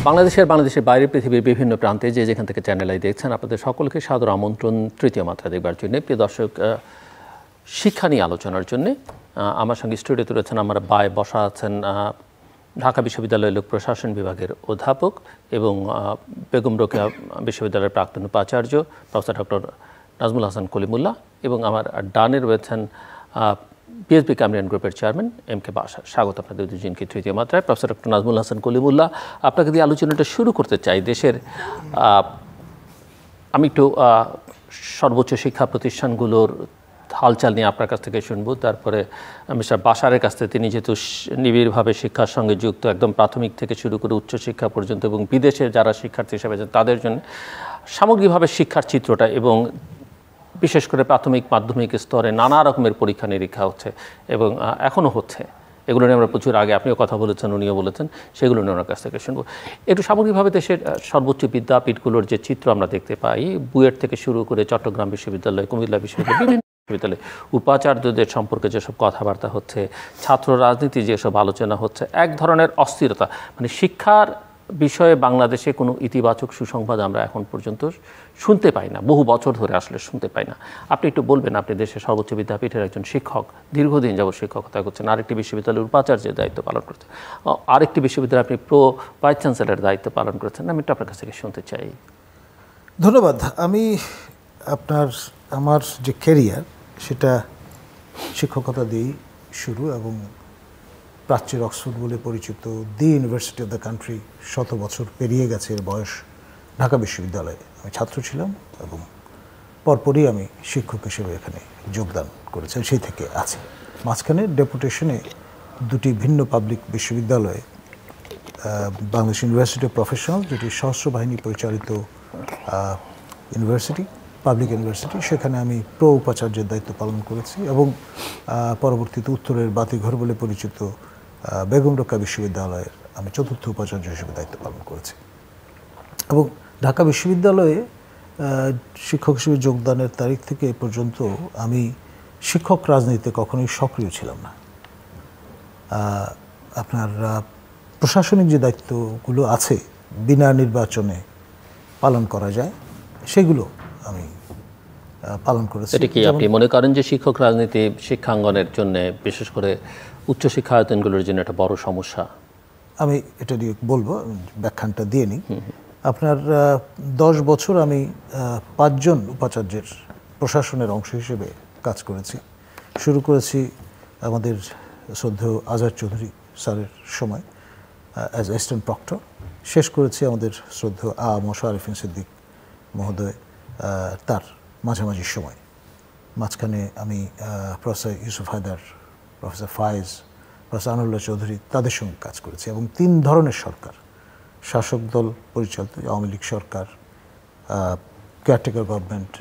বাংলাদেশের বাইরে পৃথিবীর বিভিন্ন প্রান্তে যে যেখান থেকে চ্যানেল আই দেখছেন আপনাদের সকলকে সাদর আমন্ত্রণ তৃতীয় মাত্রা দেখবার জন্য। প্রিয় দর্শক, শিক্ষা নিয়ে আলোচনার জন্য আমার সঙ্গে স্টুডিওতে রয়েছেন আমার বায় বসা আছেন ঢাকা বিশ্ববিদ্যালয়ের লোক প্রশাসন বিভাগের অধ্যাপক এবং বেগম রোকেয়া বিশ্ববিদ্যালয়ের প্রাক্তন উপাচার্য প্রফেসর ডক্টর নাজমুল হাসান কলিমুল্লাহ এবং আমার ডানে রয়েছেন পিএসবি ক্যামরিয়ান গ্রুপের চেয়ারম্যান এম কে বাশার। স্বাগত আপনাদের দুজনকে তৃতীয় মাত্রায়। প্রফেসর ডক্টর নাজমুল হাসান কলিমুল্লাহ, আপনাকে দিয়ে আলোচনাটা শুরু করতে চাই। দেশের আমি একটু সর্বোচ্চ শিক্ষা প্রতিষ্ঠানগুলোর হালচাল নিয়ে আপনার কাছ থেকে শুনবো, তারপরে মিস্টার বাশারের কাছ থেকে, তিনি যেহেতু নিবিড়ভাবে শিক্ষার সঙ্গে যুক্ত একদম প্রাথমিক থেকে শুরু করে উচ্চশিক্ষা পর্যন্ত এবং বিদেশের যারা শিক্ষার্থী হিসেবে আছেন তাদের জন্য সামগ্রিকভাবে শিক্ষার চিত্রটা এবং বিশেষ করে প্রাথমিক মাধ্যমিক স্তরে নানা রকমের পরীক্ষা নিরীক্ষা হচ্ছে এবং এখনও হচ্ছে, এগুলো নিয়ে আমরা প্রচুর আগে আপনিও কথা বলেছেন, উনিও বলেছেন, সেগুলো নিয়ে ওনার কাছ থেকে শুনবো। একটু সামগ্রিকভাবে দেশের সর্বোচ্চ বিদ্যাপীঠগুলোর যে চিত্র আমরা দেখতে পাই, বুয়েট থেকে শুরু করে চট্টগ্রাম বিশ্ববিদ্যালয়, কুমিল্লা বিশ্ববিদ্যালয়, বিভিন্ন বিশ্ববিদ্যালয়ে উপাচার্যদের সম্পর্কে যেসব কথাবার্তা হচ্ছে, ছাত্র রাজনীতি যেসব আলোচনা হচ্ছে, এক ধরনের অস্থিরতা, মানে শিক্ষার বিষয়ে বাংলাদেশে কোনো ইতিবাচক সুসংবাদ আমরা এখন পর্যন্ত শুনতে পাই না, বহু বছর ধরে আসলে শুনতে পাই না। আপনি একটু বলবেন, আপনি দেশের সর্বোচ্চ বিদ্যাপীঠের একজন শিক্ষক, দীর্ঘদিন যাবত শিক্ষকতা করছেন, আরেকটি বিশ্ববিদ্যালয়ের উপাচার্যের দায়িত্ব পালন করছেন, আরেকটি বিশ্ববিদ্যালয়ে আপনি ভাইস চ্যান্সেলরের দায়িত্ব পালন করছেন। আমি একটু আপনার কাছ থেকে শুনতে চাই। ধন্যবাদ। আমি আমার যে ক্যারিয়ার সেটা শিক্ষকতা দিয়েই শুরু এবং প্রাচ্যের অক্সফোর্ড বলে পরিচিত the university of the country, 100 বছর পেরিয়ে গেছে এর বয়স, ঢাকা বিশ্ববিদ্যালয়ে আমি ছাত্র ছিলাম এবং পরপরই আমি শিক্ষক হিসেবে এখানে যোগদান করেছি, সেই থেকে আছি। মাঝখানে ডেপুটেশনে দুটি ভিন্ন পাবলিক বিশ্ববিদ্যালয়ে, বাংলাদেশ ইউনিভার্সিটি অফ প্রফেশনাল, যেটি সশস্ত্র বাহিনী পরিচালিত ইউনিভার্সিটি, পাবলিক ইউনিভার্সিটি, সেখানে আমি উপাচার্যের দায়িত্ব পালন করেছি এবং পরবর্তীতে উত্তরের বাতিঘর বলে পরিচিত বেগম রোকেয়া বিশ্ববিদ্যালয়ের আমি চতুর্থ উপাচার্য হিসেবে দায়িত্ব পালন করেছি। এবং ঢাকা বিশ্ববিদ্যালয়ে শিক্ষক হিসেবে যোগদানের তারিখ থেকে এ পর্যন্ত আমি শিক্ষক রাজনীতিতে কখনোই সক্রিয় ছিলাম না। আপনার প্রশাসনিক যে দায়িত্বগুলো আছে বিনা নির্বাচনে পালন করা যায়, সেগুলো আমি পালন করেছি। এটা কি আপনি মনে করেন যে শিক্ষক রাজনীতি শিক্ষাঙ্গনের জন্য, বিশেষ করে উচ্চশিক্ষা আয়তনগুলোর জন্য একটা বড় সমস্যা? আমি এটা দিয়ে বলবো, ব্যাখ্যানটা দিয়ে নিই। আপনার 10 বছর আমি 5 জন উপাচার্যের প্রশাসনের অংশ হিসেবে কাজ করেছি। শুরু করেছি আমাদের শ্রদ্ধেয় আজহার চৌধুরী স্যারের সময় অ্যাজ অ্যাসিস্ট্যান্ট প্রক্টর, শেষ করেছি আমাদের শ্রদ্ধেয় মোশাররফ সিদ্দিক মহোদয় তার মাঝামাঝি সময়। মাঝখানে আমি প্রফেসর ইউসুফ হায়দার, প্রফেসর ফায়েজ, প্রফেসর আনোয়ারুল্লাহ চৌধুরী, তাদের সঙ্গে কাজ করেছি এবং 3 ধরনের সরকার, শাসক দল পরিচালিত আওয়ামী লীগ সরকার, কেয়ারটেকার গভর্নমেন্ট,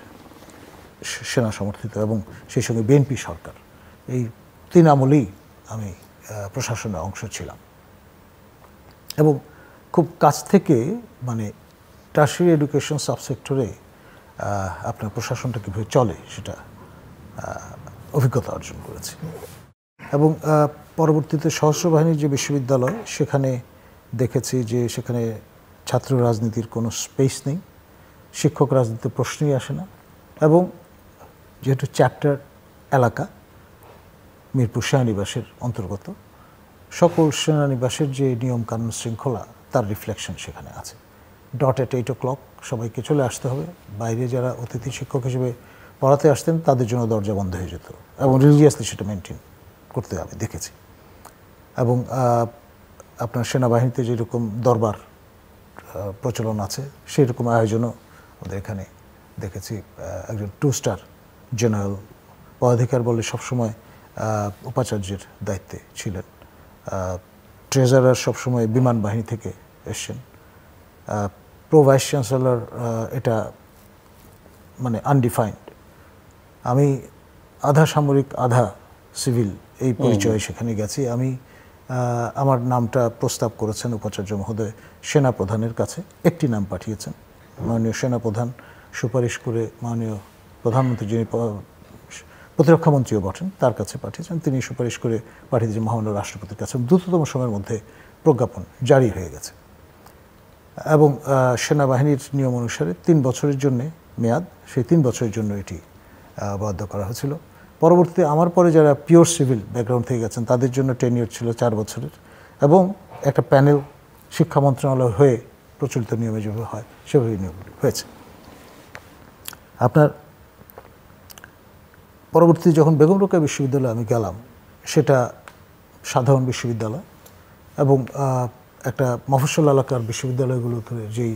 সেনা সমর্থিত এবং সেই সঙ্গে বিএনপি সরকার, এই 3 আমলেই আমি প্রশাসনের অংশ ছিলাম এবং খুব কাছ থেকে মানে টার্সিয়ারি এডুকেশন সাবসেক্টরে আপনার প্রশাসনটা কীভাবে চলে সেটা অভিজ্ঞতা অর্জন করেছি। এবং পরবর্তীতে সশস্ত্র বাহিনীর যে বিশ্ববিদ্যালয়, সেখানে দেখেছি যে সেখানে ছাত্র রাজনীতির কোনো স্পেস নেই, শিক্ষক রাজনীতির প্রশ্নই আসে না এবং যেহেতু চ্যাপ্টার এলাকা মিরপুর সেনানিবাসের অন্তর্গত, সকল সেনানিবাসের যে নিয়ম কানুন শৃঙ্খলা তার রিফ্লেকশন সেখানে আছে। ডট এট 8 o'clock সবাইকে চলে আসতে হবে। বাইরে যারা অতিথি শিক্ষক হিসেবে পড়াতে আসতেন তাদের জন্য দরজা বন্ধ হয়ে যেত এবং রিলিজিয়াসলি সেটা মেনটেন করতে আমি দেখেছি। এবং আপনার সেনাবাহিনীতে যেরকম দরবার প্রচলন আছে সেই রকম আয়োজনও আমাদের এখানে দেখেছি। একজন 2 স্টার জেনারেল পদাধিকার বলে সবসময় উপাচার্যের দায়িত্বে ছিলেন। ট্রেজারার সবসময় বিমান বাহিনী থেকে এসছেন। ভাইস চ্যান্সেলর এটা মানে আনডিফাইন্ড। আমি আধা সামরিক আধা সিভিল এই পরিচয়ে সেখানে গেছি। আমি আমার নামটা প্রস্তাব করেছেন উপাচার্য মহোদয় সেনা প্রধানের কাছে, একটি নাম পাঠিয়েছেন। মাননীয় সেনা প্রধান সুপারিশ করে মাননীয় প্রধানমন্ত্রী, যিনি প্রতিরক্ষামন্ত্রীও বটেন, তার কাছে পাঠিয়েছেন। তিনি সুপারিশ করে পাঠিয়ে দিয়েছেন মহামান্য রাষ্ট্রপতির কাছে। দ্রুততম সময়ের মধ্যে প্রজ্ঞাপন জারি হয়ে গেছে। এবং সেনাবাহিনীর নিয়ম অনুসারে 3 বছরের জন্য মেয়াদ, সেই 3 বছরের জন্য এটি বরাদ্দ করা হয়েছিল। পরবর্তীতে আমার পরে যারা পিওর সিভিল ব্যাকগ্রাউন্ড থেকে গেছেন তাদের জন্য টেনিওর ছিল 4 বছরের, এবং একটা প্যানেল শিক্ষা মন্ত্রণালয় হয়ে প্রচলিত নিয়মে যেভাবে হয় সেভাবেই নিয়মগুলি হয়েছে। আপনার পরবর্তীতে যখন বেগম রোকেয়া বিশ্ববিদ্যালয়ে আমি গেলাম, সেটা সাধারণ বিশ্ববিদ্যালয় এবং একটা মফস্বল এলাকার বিশ্ববিদ্যালয়গুলোতে যেই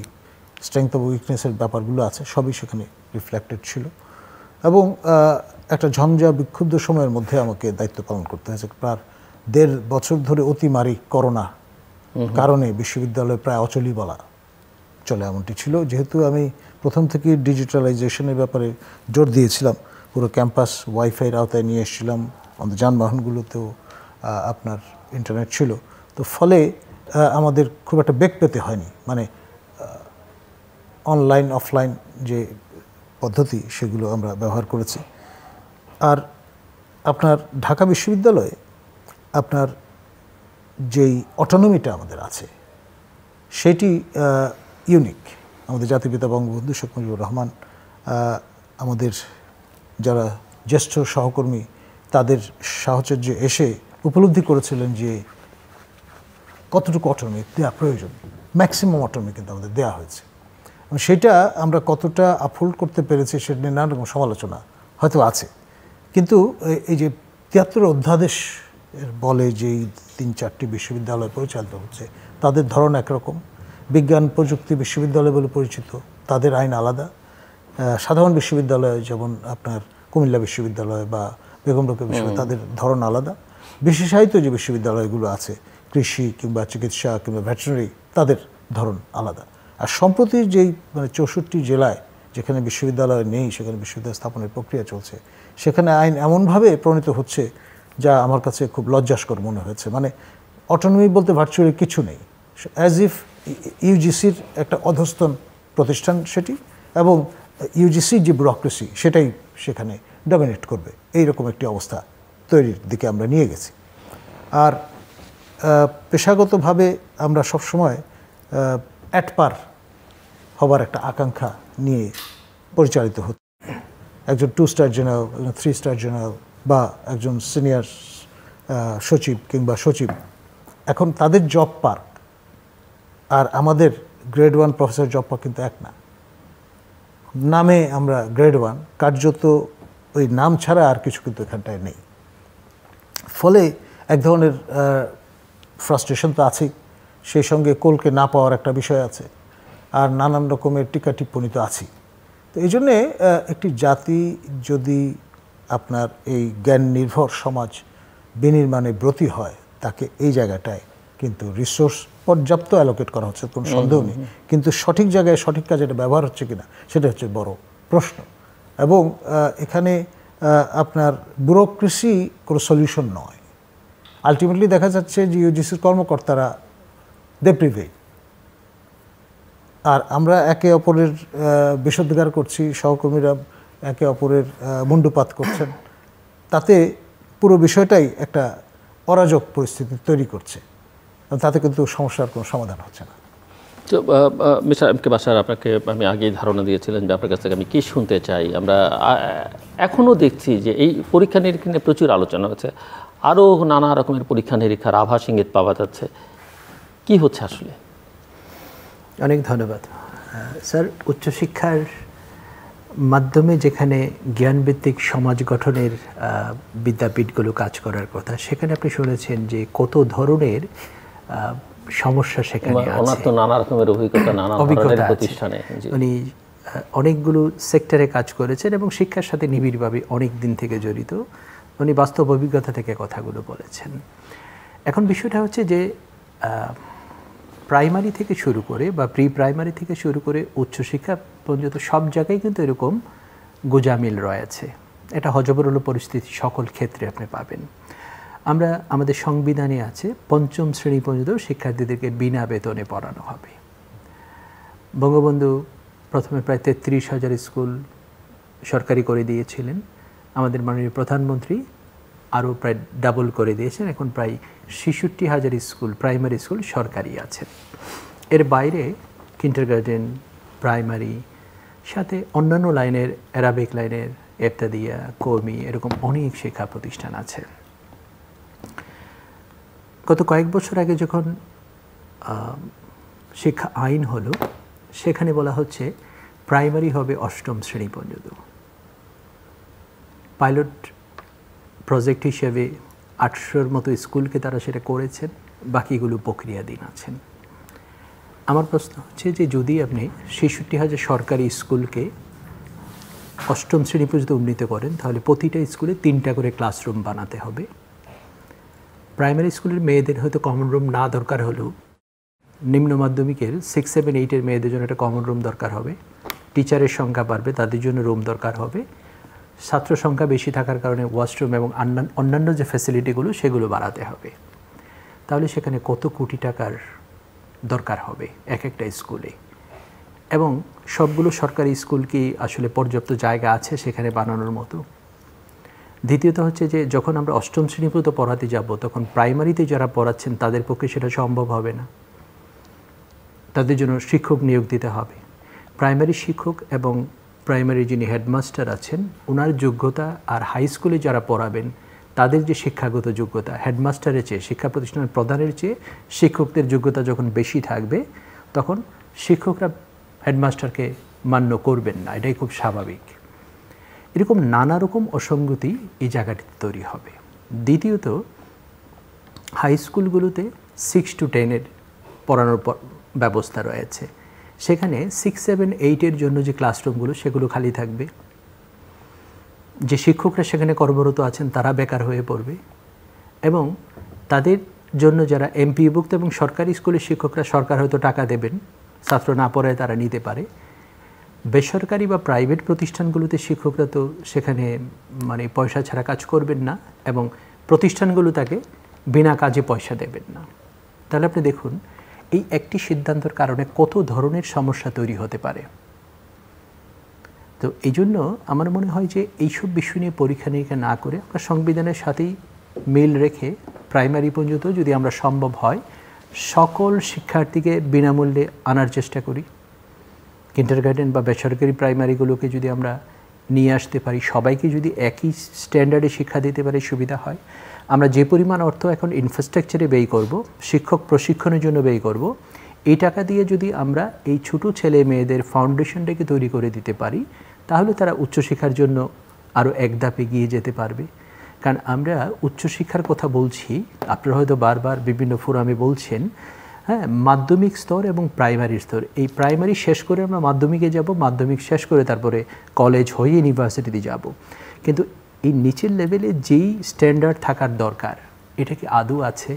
স্ট্রেংথ অফ উইকনেসের ব্যাপারগুলো আছে সবই সেখানে রিফ্লেক্টেড ছিল, এবং একটা ঝঞ্ঝা বিক্ষুব্ধ সময়ের মধ্যে আমাকে দায়িত্ব পালন করতে হয়েছে। প্রায় 1.5 বছর ধরে অতিমারি করোনা কারণে বিশ্ববিদ্যালয় প্রায় অচলই বলা চলে, এমনটি ছিল। যেহেতু আমি প্রথম থেকে ডিজিটালাইজেশনের ব্যাপারে জোর দিয়েছিলাম, পুরো ক্যাম্পাস ওয়াইফাইয়ের আওতায় নিয়ে এসেছিলাম, আমাদের যানবাহনগুলোতেও আপনার ইন্টারনেট ছিল, তো ফলে আমাদের খুব একটা বেগ পেতে হয়নি, মানে অনলাইন অফলাইন যে পদ্ধতি সেগুলো আমরা ব্যবহার করেছি। আর আপনার ঢাকা বিশ্ববিদ্যালয়ে আপনার যেই অটোনমিটা আমাদের আছে সেটি ইউনিক। আমাদের জাতিপিতা বঙ্গবন্ধু শেখ মুজিবুর রহমান আমাদের যারা জ্যেষ্ঠ সহকর্মী তাদের সাহচর্যে এসে উপলব্ধি করেছিলেন যে কতটুকু অটোনমি দেওয়া প্রয়োজন। ম্যাক্সিমাম অটোনমি কিন্তু আমাদের দেওয়া হয়েছে, সেটা আমরা কতটা আপহোল্ড করতে পেরেছি সেটা নিয়ে নানা রকম সমালোচনা হয়তো আছে। কিন্তু এই যে 73 অধ্যাদেশ বলে যেই 3-4টি বিশ্ববিদ্যালয় পরিচালিত হচ্ছে, তাদের ধরন একরকম। বিজ্ঞান প্রযুক্তি বিশ্ববিদ্যালয় বলে পরিচিত, তাদের আইন আলাদা। সাধারণ বিশ্ববিদ্যালয় যেমন আপনার কুমিল্লা বিশ্ববিদ্যালয় বা বেগম রোকেয়া বিশ্ববিদ্যালয়, তাদের ধরন আলাদা। বিশেষায়িত যে বিশ্ববিদ্যালয়গুলো আছে, কৃষি কিংবা চিকিৎসা কিংবা ভেটেরিনারি, তাদের ধরন আলাদা। আর সম্প্রতি যেই 64 জেলায় যেখানে বিশ্ববিদ্যালয় নেই, সেখানে বিশ্ববিদ্যালয় স্থাপনের প্রক্রিয়া চলছে, সেখানে আইন এমনভাবে প্রণীত হচ্ছে যা আমার কাছে খুব লজ্জাস্কর মনে হয়েছে। মানে অটোনমি বলতে ভার্চুয়ালি কিছু নেই, অ্যাজ ইফ ইউজিসির একটা অধস্তন প্রতিষ্ঠান সেটি, এবং ইউজিসির যে ব্যুরোক্রেসি সেটাই সেখানে ডমিনেট করবে, এইরকম একটি অবস্থা তৈরির দিকে আমরা নিয়ে গেছি। আর পেশাগতভাবে আমরা সবসময় অ্যাটপার হবার একটা আকাঙ্ক্ষা নিয়ে পরিচালিত হচ্ছে। একজন 2 স্টার জেনারেল, 3 স্টার জেনারেল বা একজন সিনিয়র সচিব কিংবা সচিব, এখন তাদের জব পার্ক আর আমাদের গ্রেড 1 প্রফেসর জব পার্ক কিন্তু এক না। নামে আমরা গ্রেড 1, কার্যত ওই নাম ছাড়া আর কিছু কিন্তু এখানটায় নেই। ফলে এক ধরনের ফ্রাস্ট্রেশন তো আছেই, সেই সঙ্গে কোলকে না পাওয়ার একটা বিষয় আছে, আর নানান রকমের টিকা টিপ্পণী তো আছেই। তো এই জন্যে একটি জাতি যদি আপনার এই জ্ঞান নির্ভর সমাজ বিনির্মাণে ব্রতী হয়, তাকে এই জায়গাটায় কিন্তু রিসোর্স পর্যাপ্ত অ্যালোকেট করা হচ্ছে, কোনো সন্দেহ নেই, কিন্তু সঠিক জায়গায় সঠিক কাজে এটা ব্যবহার হচ্ছে কিনা সেটা হচ্ছে বড় প্রশ্ন। এবং এখানে আপনার ব্যুরোক্রেসি কোনো সলিউশন নয়। আলটিমেটলি দেখা যাচ্ছে যে ইউজিসির কর্মকর্তারা দে প্রিভেইল, আর আমরা একে অপরের বিষোদ্গার করছি, সহকর্মীরা একে অপরের মুণ্ডুপাত করছেন, তাতে পুরো বিষয়টাই একটা অরাজক পরিস্থিতি তৈরি করছে, তাতে কিন্তু সমস্যার কোনো সমাধান হচ্ছে না। তো মিস্টার এম কে বাশার, আপনাকে আমি আগেই ধারণা দিয়েছিলেন যে আপনার কাছ থেকে আমি কী শুনতে চাই। আমরা এখনও দেখছি যে এই পরীক্ষা নিরীক্ষা নিয়ে প্রচুর আলোচনা হচ্ছে, আরও নানা রকমের পরীক্ষা নিরীক্ষার আভাস ইঙ্গিত পাওয়া যাচ্ছে। কি হচ্ছে আসলে? অনেক ধন্যবাদ স্যার। উচ্চশিক্ষার মাধ্যমে যেখানে জ্ঞানভিত্তিক সমাজ গঠনের বিদ্যাপীঠগুলো কাজ করার কথা, সেখানে আপনি শুনেছেন যে কত ধরনের সমস্যা সেখানে আছে। নানা রকমের অভিজ্ঞতা, নানা ধরনের প্রতিষ্ঠানে উনি অনেকগুলো সেক্টরে কাজ করেছেন এবং শিক্ষার সাথে নিবিড়ভাবে অনেক দিন থেকে জড়িত। উনি বাস্তব অভিজ্ঞতা থেকে কথাগুলো বলেছেন। এখন বিষয়টা হচ্ছে যে প্রাইমারি থেকে শুরু করে বা প্রি প্রাইমারি থেকে শুরু করে উচ্চশিক্ষা পর্যন্ত সব জায়গায় কিন্তু এরকম গোজামিল রয়েছে। এটা হযবরল পরিস্থিতি সকল ক্ষেত্রে আপনি পাবেন। আমরা আমাদের সংবিধানে আছে 5ম শ্রেণী পর্যন্ত শিক্ষার্থীদেরকে বিনা বেতনে পড়ানো হবে। বঙ্গবন্ধু প্রথমে প্রায় 33,000 স্কুল সরকারি করে দিয়েছিলেন। আমাদের মাননীয় প্রধানমন্ত্রী আরও প্রায় ডাবল করে দিয়েছেন, এখন প্রায় 66,000 স্কুল প্রাইমারি স্কুল সরকারি আছে। এর বাইরে কিন্ডারগার্টেন, প্রাইমারি, সাথে অন্যান্য লাইনের, অ্যারাবিক লাইনের, ইবতেদাইয়া, কওমি, এরকম অনেক শিক্ষা প্রতিষ্ঠান আছে। গত কয়েক বছর আগে যখন শিক্ষা আইন হলো, সেখানে বলা হচ্ছে প্রাইমারি হবে 8ম শ্রেণী পর্যন্ত। পাইলট প্রজেক্ট হিসেবে 800-র মতো স্কুলকে তারা সেটা করেছেন, বাকিগুলো প্রক্রিয়াধীন আছেন। আমার প্রশ্ন হচ্ছে যে যদি আপনি 66,000 সরকারি স্কুলকে 8ম শ্রেণী পর্যন্ত উন্নীত করেন, তাহলে প্রতিটা স্কুলে 3টা করে ক্লাসরুম বানাতে হবে। প্রাইমারি স্কুলের মেয়েদের হয়তো কমন রুম না দরকার হলেও নিম্ন মাধ্যমিকের 6, 7, 8-এর মেয়েদের জন্য একটা কমন রুম দরকার হবে। টিচারের সংখ্যা বাড়বে, তাদের জন্য রুম দরকার হবে। ছাত্র সংখ্যা বেশি থাকার কারণে ওয়াশরুম এবং অন্যান্য যে ফ্যাসিলিটিগুলো সেগুলো বাড়াতে হবে। তাহলে সেখানে কত কোটি টাকার দরকার হবে এক একটা স্কুলে, এবং সবগুলো সরকারি স্কুল কি আসলে পর্যাপ্ত জায়গা আছে সেখানে বানানোর মতো? দ্বিতীয়ত হচ্ছে যে যখন আমরা 8ম শ্রেণী পর্যন্ত পড়াতে যাব, তখন প্রাইমারিতে যারা পড়াচ্ছেন তাদের পক্ষে সেটা সম্ভব হবে না, তাদের জন্য শিক্ষক নিয়োগ দিতে হবে। প্রাইমারি শিক্ষক এবং প্রাইমারি যিনি হেডমাস্টার আছেন ওনার যোগ্যতা আর হাই স্কুলে যারা পড়াবেন তাদের যে শিক্ষাগত যোগ্যতা, হেডমাস্টারের চেয়ে, শিক্ষা প্রতিষ্ঠানের প্রধানের চেয়ে শিক্ষকদের যোগ্যতা যখন বেশি থাকবে, তখন শিক্ষকরা হেডমাস্টারকে মান্য করবেন না, এটাই খুব স্বাভাবিক। এরকম নানা রকম অসঙ্গতি এই জায়গাটিতে তৈরি হবে। দ্বিতীয়ত, হাই স্কুলগুলোতে 6 to 10-এর পড়ানোর ব্যবস্থা রয়েছে, সেখানে 6, 7, 8-এর জন্য যে ক্লাসরুমগুলো সেগুলো খালি থাকবে। যে শিক্ষকরা সেখানে কর্মরত আছেন তারা বেকার হয়ে পড়বে, এবং তাদের জন্য যারা এমপিভুক্ত এবং সরকারি স্কুলের শিক্ষকরা, সরকার হয়তো টাকা দেবেন, ছাত্র না পড়ায় তারা নিতে পারে। বেসরকারি বা প্রাইভেট প্রতিষ্ঠানগুলোতে শিক্ষকরা তো সেখানে মানে পয়সা ছাড়া কাজ করবেন না, এবং প্রতিষ্ঠানগুলো তাকে বিনা কাজে পয়সা দেবেন না। তাহলে আপনি দেখুন এই একটি সিদ্ধান্তের কারণে কত ধরনের সমস্যা তৈরি হতে পারে। তো এই জন্য আমার মনে হয় যে এইসব বিষয় নিয়ে পরীক্ষা নিরীক্ষা না করে আমরা সংবিধানের সাথেই মিল রেখে প্রাইমারি পর্যন্ত যদি আমরা সম্ভব হয় সকল শিক্ষার্থীকে বিনামূল্যে আনার চেষ্টা করি। কিন্ডারগার্টেন বা বেসরকারি প্রাইমারিগুলোকে যদি আমরা নিয়ে আসতে পারি, সবাইকে যদি একই স্ট্যান্ডার্ডে শিক্ষা দিতে পারি, সুবিধা হয়। আমরা যে পরিমাণ অর্থ এখন ইনফ্রাস্ট্রাকচারে ব্যয় করব, শিক্ষক প্রশিক্ষণের জন্য ব্যয় করব, এই টাকা দিয়ে যদি আমরা এই ছোটো ছেলে মেয়েদের ফাউন্ডেশনটাকে তৈরি করে দিতে পারি, তাহলে তারা উচ্চশিক্ষার জন্য আরও এক ধাপ এগিয়ে যেতে পারবে। কারণ আমরা উচ্চশিক্ষার কথা বলছি, আপনারা হয়তো বারবার বিভিন্ন ফোরামে বলছেন, হ্যাঁ, মাধ্যমিক স্তর এবং প্রাইমারি স্তর। এই প্রাইমারি শেষ করে আমরা মাধ্যমিকে যাব, মাধ্যমিক শেষ করে তারপরে কলেজ হয়ে ইউনিভার্সিটিতে যাব। কিন্তু এই নিচের লেভেলে যেই স্ট্যান্ডার্ড থাকার দরকার, এটা কি আদৌ আছে?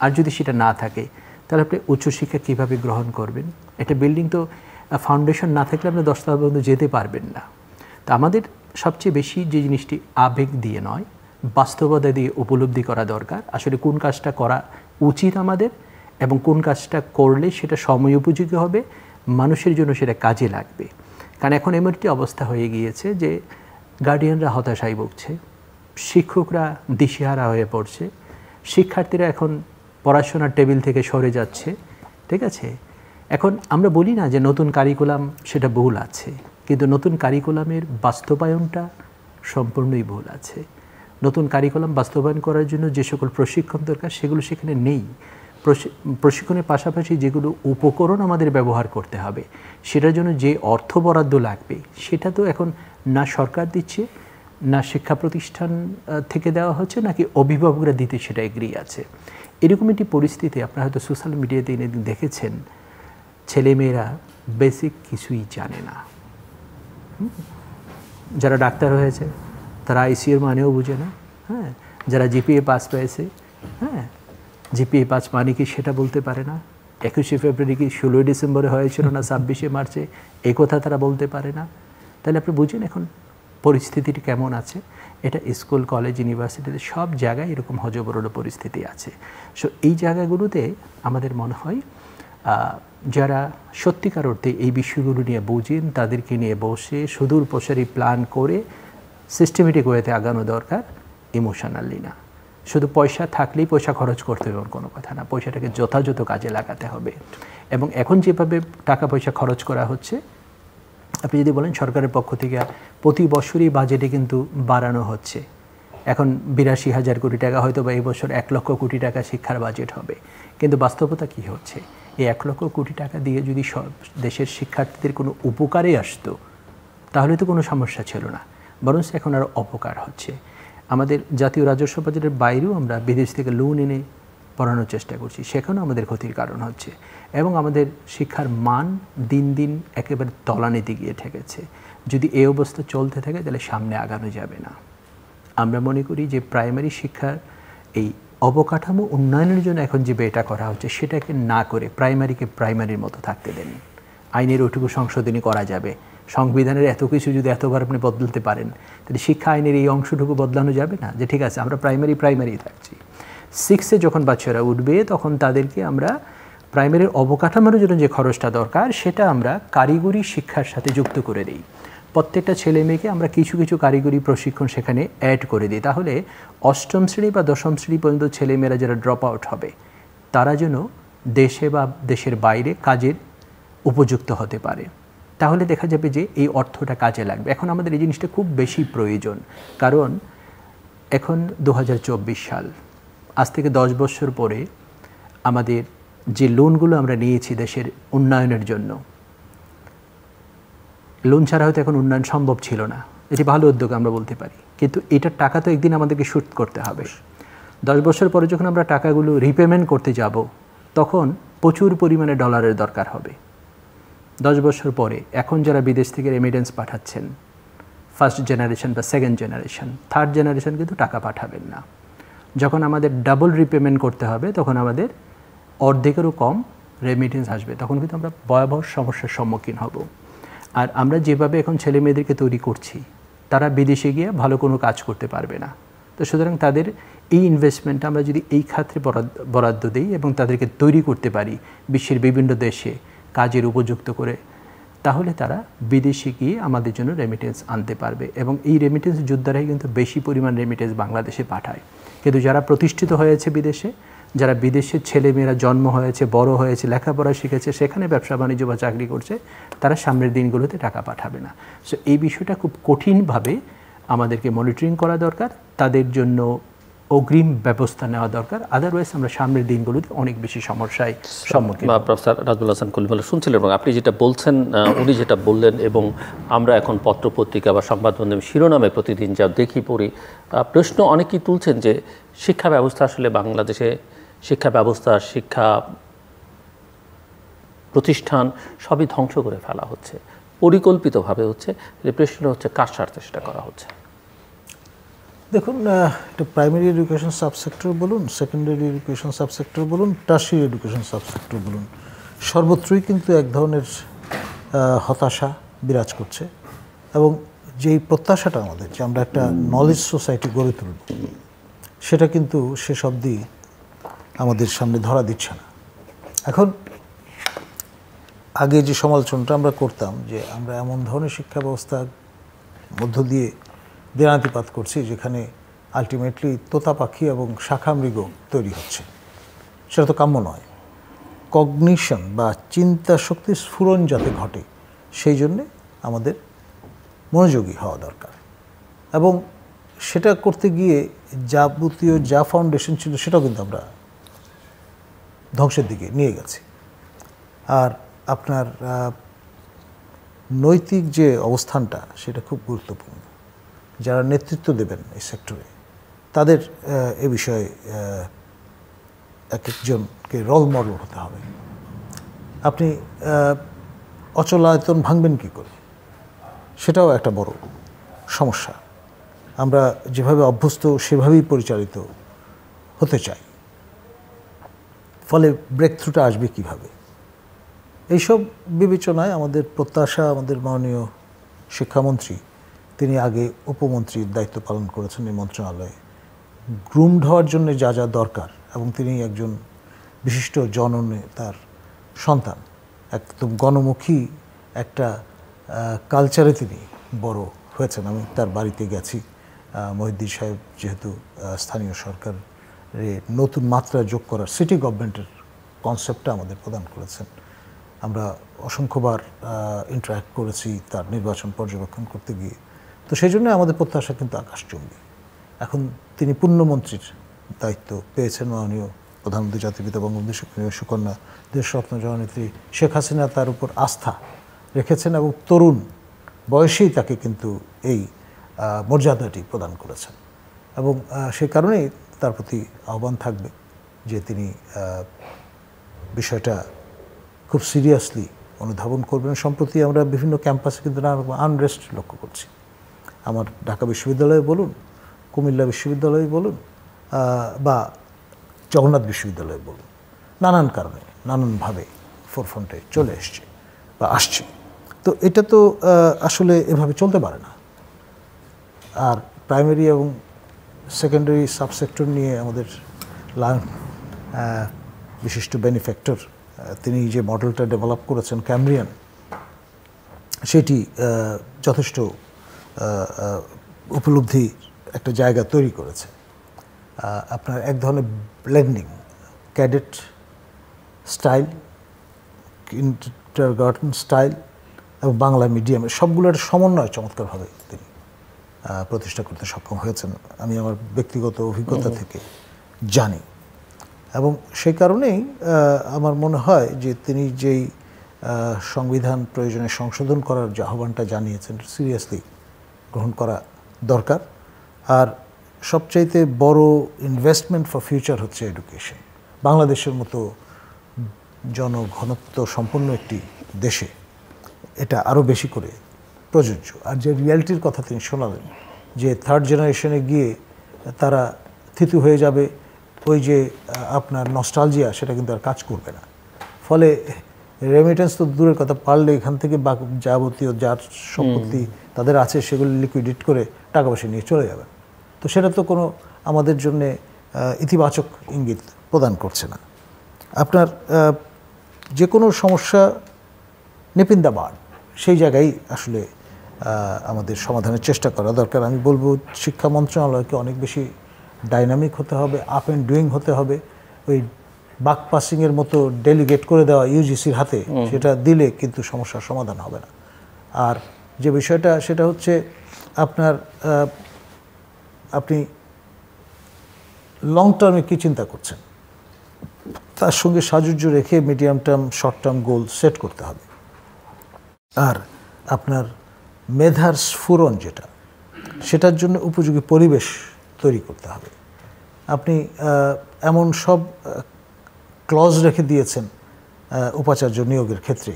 আর যদি সেটা না থাকে তাহলে আপনি উচ্চশিক্ষা কীভাবে গ্রহণ করবেন? একটা বিল্ডিং তো ফাউন্ডেশন না থাকলে আপনি 10 তলা পর্যন্ত যেতে পারবেন না। তো আমাদের সবচেয়ে বেশি যে জিনিসটি আবেগ দিয়ে নয়, বাস্তবতা দিয়ে উপলব্ধি করা দরকার, আসলে কোন কাজটা করা উচিত আমাদের এবং কোন কাজটা করলে সেটা সময় উপযোগী হবে, মানুষের জন্য সেটা কাজে লাগবে। কারণ এখন এমন একটি অবস্থা হয়ে গিয়েছে যে গার্ডিয়ানরা হতাশায় ভুগছে, শিক্ষকরা দিশেহারা হয়ে পড়ছে, শিক্ষার্থীরা এখন পড়াশোনার টেবিল থেকে সরে যাচ্ছে। ঠিক আছে, এখন আমরা বলি না যে নতুন কারিকুলাম সেটা ভুল আছে, কিন্তু নতুন কারিকুলামের বাস্তবায়নটা সম্পূর্ণই ভুল আছে। নতুন কারিকুলাম বাস্তবায়ন করার জন্য যে সকল প্রশিক্ষণ দরকার সেগুলো সেখানে নেই। প্রশিক্ষণের পাশাপাশি যেগুলো উপকরণ আমাদের ব্যবহার করতে হবে, সেটার জন্য যে অর্থ বরাদ্দ লাগবে সেটা তো এখন না সরকার দিচ্ছে, না শিক্ষা প্রতিষ্ঠান থেকে দেওয়া হচ্ছে, নাকি অভিভাবকরা দিতে সেটা এগ্রি আছে। এরকম একটি পরিস্থিতি আপনারা হয়তো সোশ্যাল মিডিয়াতে দেখেছেন, ছেলেমেয়েরা বেসিক কিছুই জানে না। যারা ডাক্তার হয়েছে তারা আইসিইউর মানেও বুঝে না, হ্যাঁ, যারা জিপিএ পাস পেয়েছে, হ্যাঁ, জিপিএ পাস মানে কি সেটা বলতে পারে না। 21শে ফেব্রুয়ারি কি 16ই ডিসেম্বরে হয়েছিল না 26শে মার্চে, এই কথা তারা বলতে পারে না। তাহলে আপনি বুঝেন এখন পরিস্থিতিটি কেমন আছে। এটা স্কুল, কলেজ, ইউনিভার্সিটিতে সব জায়গায় এরকম হজবরল পরিস্থিতি আছে। সো এই জায়গাগুলোতে আমাদের মনে হয় যারা সত্যিকার অর্থে এই বিষয়গুলো নিয়ে বোঝেন তাদেরকে নিয়ে বসে সুদূর প্রসারী প্ল্যান করে সিস্টেমেটিক ওয়েতে আগানো দরকার, ইমোশনালি না। শুধু পয়সা থাকলেই পয়সা খরচ করতে হবে এমন কোনো কথা না, পয়সাটাকে যথাযথ কাজে লাগাতে হবে। এবং এখন যেভাবে টাকা পয়সা খরচ করা হচ্ছে, আপনি যদি বলেন সরকারের পক্ষ থেকে প্রতি বছরই বাজেটে কিন্তু বাড়ানো হচ্ছে। এখন 82,000 কোটি টাকা, হয়তো বা এই বছর 1 লক্ষ কোটি টাকা শিক্ষার বাজেট হবে। কিন্তু বাস্তবতা কি হচ্ছে, এই 1 লক্ষ কোটি টাকা দিয়ে যদি দেশের শিক্ষার্থীদের কোনো উপকারে আসতো তাহলে তো কোনো সমস্যা ছিল না, বরং এখন আরও অপকার হচ্ছে। আমাদের জাতীয় রাজস্ব বাজেটের বাইরেও আমরা বিদেশ থেকে লোন এনে পড়ানোর চেষ্টা করছি, সেখানেও আমাদের ক্ষতির কারণ হচ্ছে। এবং আমাদের শিক্ষার মান দিন দিন একেবারে তলানিতে গিয়ে ঠেকেছে। যদি এই অবস্থা চলতে থাকে তাহলে সামনে আগানো যাবে না। আমরা মনে করি যে প্রাইমারি শিক্ষার এই অবকাঠামো উন্নয়নের জন্য এখন যে ব্যয়টা করা হচ্ছে সেটাকে না করে প্রাইমারিকে প্রাইমারির মতো থাকতে দেন। আইনের ওইটুকু সংশোধনী করা যাবে। সংবিধানের এত কিছু যদি এতবার আপনি বদলাতে পারেন, তাহলে শিক্ষা আইনের এই অংশটুকু বদলানো যাবে না, যে ঠিক আছে আমরা প্রাইমারি থাকছি। 6-এ যখন বাচ্চারা উঠবে তখন তাদেরকে আমরা প্রাইমারির অবকাঠামোর জন্য যে খরচটা দরকার সেটা আমরা কারিগরি শিক্ষার সাথে যুক্ত করে দিই। প্রত্যেকটা ছেলে মেয়েকে আমরা কিছু কিছু কারিগরি প্রশিক্ষণ সেখানে অ্যাড করে দিই। তাহলে 8ম শ্রেণী বা 10ম শ্রেণী পর্যন্ত ছেলেমেয়েরা যারা ড্রপ আউট হবে তারা যেন দেশে বা দেশের বাইরে কাজের উপযুক্ত হতে পারে। তাহলে দেখা যাবে যে এই অর্থটা কাজে লাগবে। এখন আমাদের এই জিনিসটা খুব বেশি প্রয়োজন, কারণ এখন 2024 সাল, আজ থেকে 10 বছর পরে আমাদের যে লোনগুলো আমরা নিয়েছি দেশের উন্নয়নের জন্য, লোন ছাড়া হয়তো এখন উন্নয়ন সম্ভব ছিল না। এটি ভালো উদ্যোগ আমরা বলতে পারি, কিন্তু এটার টাকা তো একদিন আমাদেরকে শোধ করতে হবে। 10 বছর পরে যখন আমরা টাকাগুলো রিপেমেন্ট করতে যাব তখন প্রচুর পরিমাণে ডলারের দরকার হবে। 10 বছর পরে এখন যারা বিদেশ থেকে রেমিটেন্স পাঠাচ্ছেন, ফার্স্ট জেনারেশন বা সেকেন্ড জেনারেশন, থার্ড জেনারেশন কিন্তু টাকা পাঠাবেন না। যখন আমাদের ডাবল রিপেমেন্ট করতে হবে তখন আমাদের অর্ধেকেরও কম রেমিটেন্স আসবে, তখন কিন্তু আমরা ভয়াবহ সমস্যার সম্মুখীন হব। আর আমরা যেভাবে এখন ছেলে মেয়েদেরকে তৈরি করছি, তারা বিদেশে গিয়ে ভালো কোনো কাজ করতে পারবে না। তো সুতরাং তাদের এই ইনভেস্টমেন্ট আমরা যদি এই খাতে বরাদ্দ দিই এবং তাদেরকে তৈরি করতে পারি বিশ্বের বিভিন্ন দেশে কাজের উপযুক্ত করে, তাহলে তারা বিদেশে গিয়ে আমাদের জন্য রেমিটেন্স আনতে পারবে। এবং এই রেমিটেন্স যোদ্ধারাই কিন্তু বেশি পরিমাণ রেমিটেন্স বাংলাদেশে পাঠায়। কিন্তু যারা প্রতিষ্ঠিত হয়েছে বিদেশে, যারা বিদেশের ছেলেমেয়েরা জন্ম হয়েছে, বড় হয়েছে, লেখাপড়া শিখেছে, সেখানে ব্যবসা বাণিজ্য বা চাকরি করছে, তারা সামনের দিনগুলোতে টাকা পাঠাবে না। সো এই বিষয়টা খুব কঠিনভাবে আমাদেরকে মনিটরিং করা দরকার, তাদের জন্য অগ্রিম ব্যবস্থা নেওয়া দরকার। আদারওয়াইজ আমরা সামনের দিনগুলোতে অনেক বেশি সমস্যায় সম্মুখীন। প্রফেসর রাজবুল হাসান কলিমুল্লাহ শুনছিলেন, এবং আপনি যেটা বলছেন, উনি যেটা বললেন, এবং আমরা এখন পত্রপত্রিকা বা সংবাদ মাধ্যম শিরোনামে প্রতিদিন যা দেখি পড়ি, প্রশ্ন অনেকেই তুলছেন যে শিক্ষা ব্যবস্থা আসলে বাংলাদেশে শিক্ষা ব্যবস্থা, শিক্ষা প্রতিষ্ঠান সবই ধ্বংস করে ফেলা হচ্ছে, পরিকল্পিতভাবে হচ্ছে। প্রশ্ন হচ্ছে কার স্বার্থে সেটা করা হচ্ছে? দেখুন, এটা প্রাইমারি এডুকেশন সাবসেক্টর বলুন, সেকেন্ডারি এডুকেশন সাবসেক্টর বলুন, টারশিয়ারি এডুকেশন সাবসেক্টর বলুন, সর্বত্রই কিন্তু এক ধরনের হতাশা বিরাজ করছে। এবং যেই প্রত্যাশাটা আমাদের যে আমরা একটা নলেজ সোসাইটি গড়ে তুলব, সেটা কিন্তু শেষ অবধি আমাদের সামনে ধরা দিচ্ছে না। এখন আগে যে সমালোচনাটা আমরা করতাম যে আমরা এমন ধরনের শিক্ষা ব্যবস্থার মধ্য দিয়ে দিনাতিপাত করছি যেখানে আলটিমেটলি তোতা পাখি এবং শাখা মৃগ তৈরি হচ্ছে, সেটা তো কাম্য নয়। কগনিশন বা চিন্তা শক্তির স্ফুরণ যাতে ঘটে সেই জন্যে আমাদের মনোযোগী হওয়া দরকার। এবং সেটা করতে গিয়ে যাবতীয় যা ফাউন্ডেশন ছিল সেটাও কিন্তু আমরা ধ্বংসের দিকে নিয়ে গেছি। আর আপনার নৈতিক যে অবস্থানটা সেটা খুব গুরুত্বপূর্ণ। যারা নেতৃত্ব দেবেন এই সেক্টরে তাদের এ বিষয়ে এক একজনকে রোল মডেল হতে হবে। আপনি অচলায়তন ভাঙবেন কী করে, সেটাও একটা বড় সমস্যা। আমরা যেভাবে অভ্যস্ত সেভাবেই পরিচালিত হতে চাই, ফলে ব্রেক থ্রুটা আসবে কীভাবে? এইসব বিবেচনায় আমাদের প্রত্যাশা, আমাদের মাননীয় শিক্ষামন্ত্রী, তিনি আগে উপমন্ত্রীর দায়িত্ব পালন করেছেন এই মন্ত্রণালয়ে, গ্রুমড হওয়ার জন্য যা যা দরকার, এবং তিনি একজন বিশিষ্ট জননেতার সন্তান, একদম গণমুখী একটা কালচারে তিনি বড় হয়েছেন। আমি তার বাড়িতে গেছি, মহিউদ্দিন সাহেব যেহেতু স্থানীয় সরকার নতুন মাত্রা যোগ করার সিটি গভর্নমেন্টের কনসেপ্টটা আমাদের প্রদান করেছেন। আমরা অসংখ্যবার ইন্টারাক্ট করেছি তার নির্বাচন পর্যবেক্ষণ করতে গিয়ে। তো সেই জন্য আমাদের প্রত্যাশা কিন্তু আকাশচুম্বী। এখন তিনি পূর্ণমন্ত্রীর দায়িত্ব পেয়েছেন। মাননীয় প্রধানমন্ত্রী জাতির পিতা বঙ্গবন্ধু সুকন্যা দেশরত্ন জননেত্রী শেখ হাসিনা তার উপর আস্থা রেখেছেন এবং তরুণ বয়সেই তাকে কিন্তু এই মর্যাদাটি প্রদান করেছেন এবং সেই কারণেই তার প্রতি আহ্বান থাকবে যে তিনি বিষয়টা খুব সিরিয়াসলি অনুধাবন করবেন। সম্প্রতি আমরা বিভিন্ন ক্যাম্পাসে কিন্তু নানা রকম আনরেস্ট লক্ষ্য করছি। আমার ঢাকা বিশ্ববিদ্যালয়ে বলুন, কুমিল্লা বিশ্ববিদ্যালয়ে বলুন বা জগন্নাথ বিশ্ববিদ্যালয়ে বলুন, নানান কারণে নানানভাবে ফোরফ্রন্টে চলে এসছে বা আসছে। তো এটা তো আসলে এভাবে চলতে পারে না। আর প্রাইমারি এবং সেকেন্ডারি সাবসেক্টর নিয়ে আমাদের বিশিষ্ট বেনিফ্যাক্টর তিনি যে মডেলটা ডেভেলপ করেছেন ক্যামব্রিয়ান, সেটি যথেষ্ট উপলব্ধি একটা জায়গা তৈরি করেছে। আপনার এক ধরনের blending cadet style, kindergarten style এবং বাংলা মিডিয়ামের সবগুলোর সমন্বয় চমৎকারভাবে তিনি প্রতিষ্ঠা করতে সক্ষম হয়েছেন, আমি আমার ব্যক্তিগত অভিজ্ঞতা থেকে জানি। এবং সেই কারণেই আমার মনে হয় যে তিনি যেই সংবিধান প্রয়োজনে সংশোধন করার যে আহ্বানটা জানিয়েছেন সিরিয়াসলি গ্রহণ করা দরকার। আর সবচাইতে বড় ইনভেস্টমেন্ট ফর ফিউচার হচ্ছে এডুকেশন। বাংলাদেশের মতো জনঘনত্ব সম্পন্ন একটি দেশে এটা আরও বেশি করে প্রযোজ্য। আর যে রিয়ালিটির কথা তিনি শোনালেন যে থার্ড জেনারেশনে গিয়ে তারা থিতু হয়ে যাবে, ওই যে আপনার নস্টালজিয়া সেটা কিন্তু আর কাজ করবে না। ফলে রেমিটেন্স তো দূরের কথা, পারলে এখান থেকে যাবতীয় যার সম্পত্তি তাদের আছে সেগুলো লিকুইডেট করে টাকা পয়সা নিয়ে চলে যাবেন। তো সেটা তো কোনো আমাদের জন্যে ইতিবাচক ইঙ্গিত প্রদান করছে না। আপনার যে কোনো সমস্যা নিপিন দ্য বার্ড, সেই জায়গায় আসলে আমাদের সমাধানের চেষ্টা করা দরকার। আমি বলবো শিক্ষা মন্ত্রণালয়কে অনেক বেশি ডাইনামিক হতে হবে, আপ অ্যান্ড ডুইং হতে হবে। ওই বাক পাসিংয়ের মতো ডেলিগেট করে দেওয়া ইউজিসির হাতে, সেটা দিলে কিন্তু সমস্যার সমাধান হবে না। আর যে বিষয়টা সেটা হচ্ছে আপনার আপনি লং টার্মে কী চিন্তা করছেন তার সঙ্গে সাজুজ্য রেখে medium term short term goal set করতে হবে। আর আপনার মেধার স্ফুরণ যেটা, সেটার জন্য উপযোগী পরিবেশ তৈরি করতে হবে। আপনি এমন সব ক্লজ রেখে দিয়েছেন উপাচার্য নিয়োগের ক্ষেত্রে,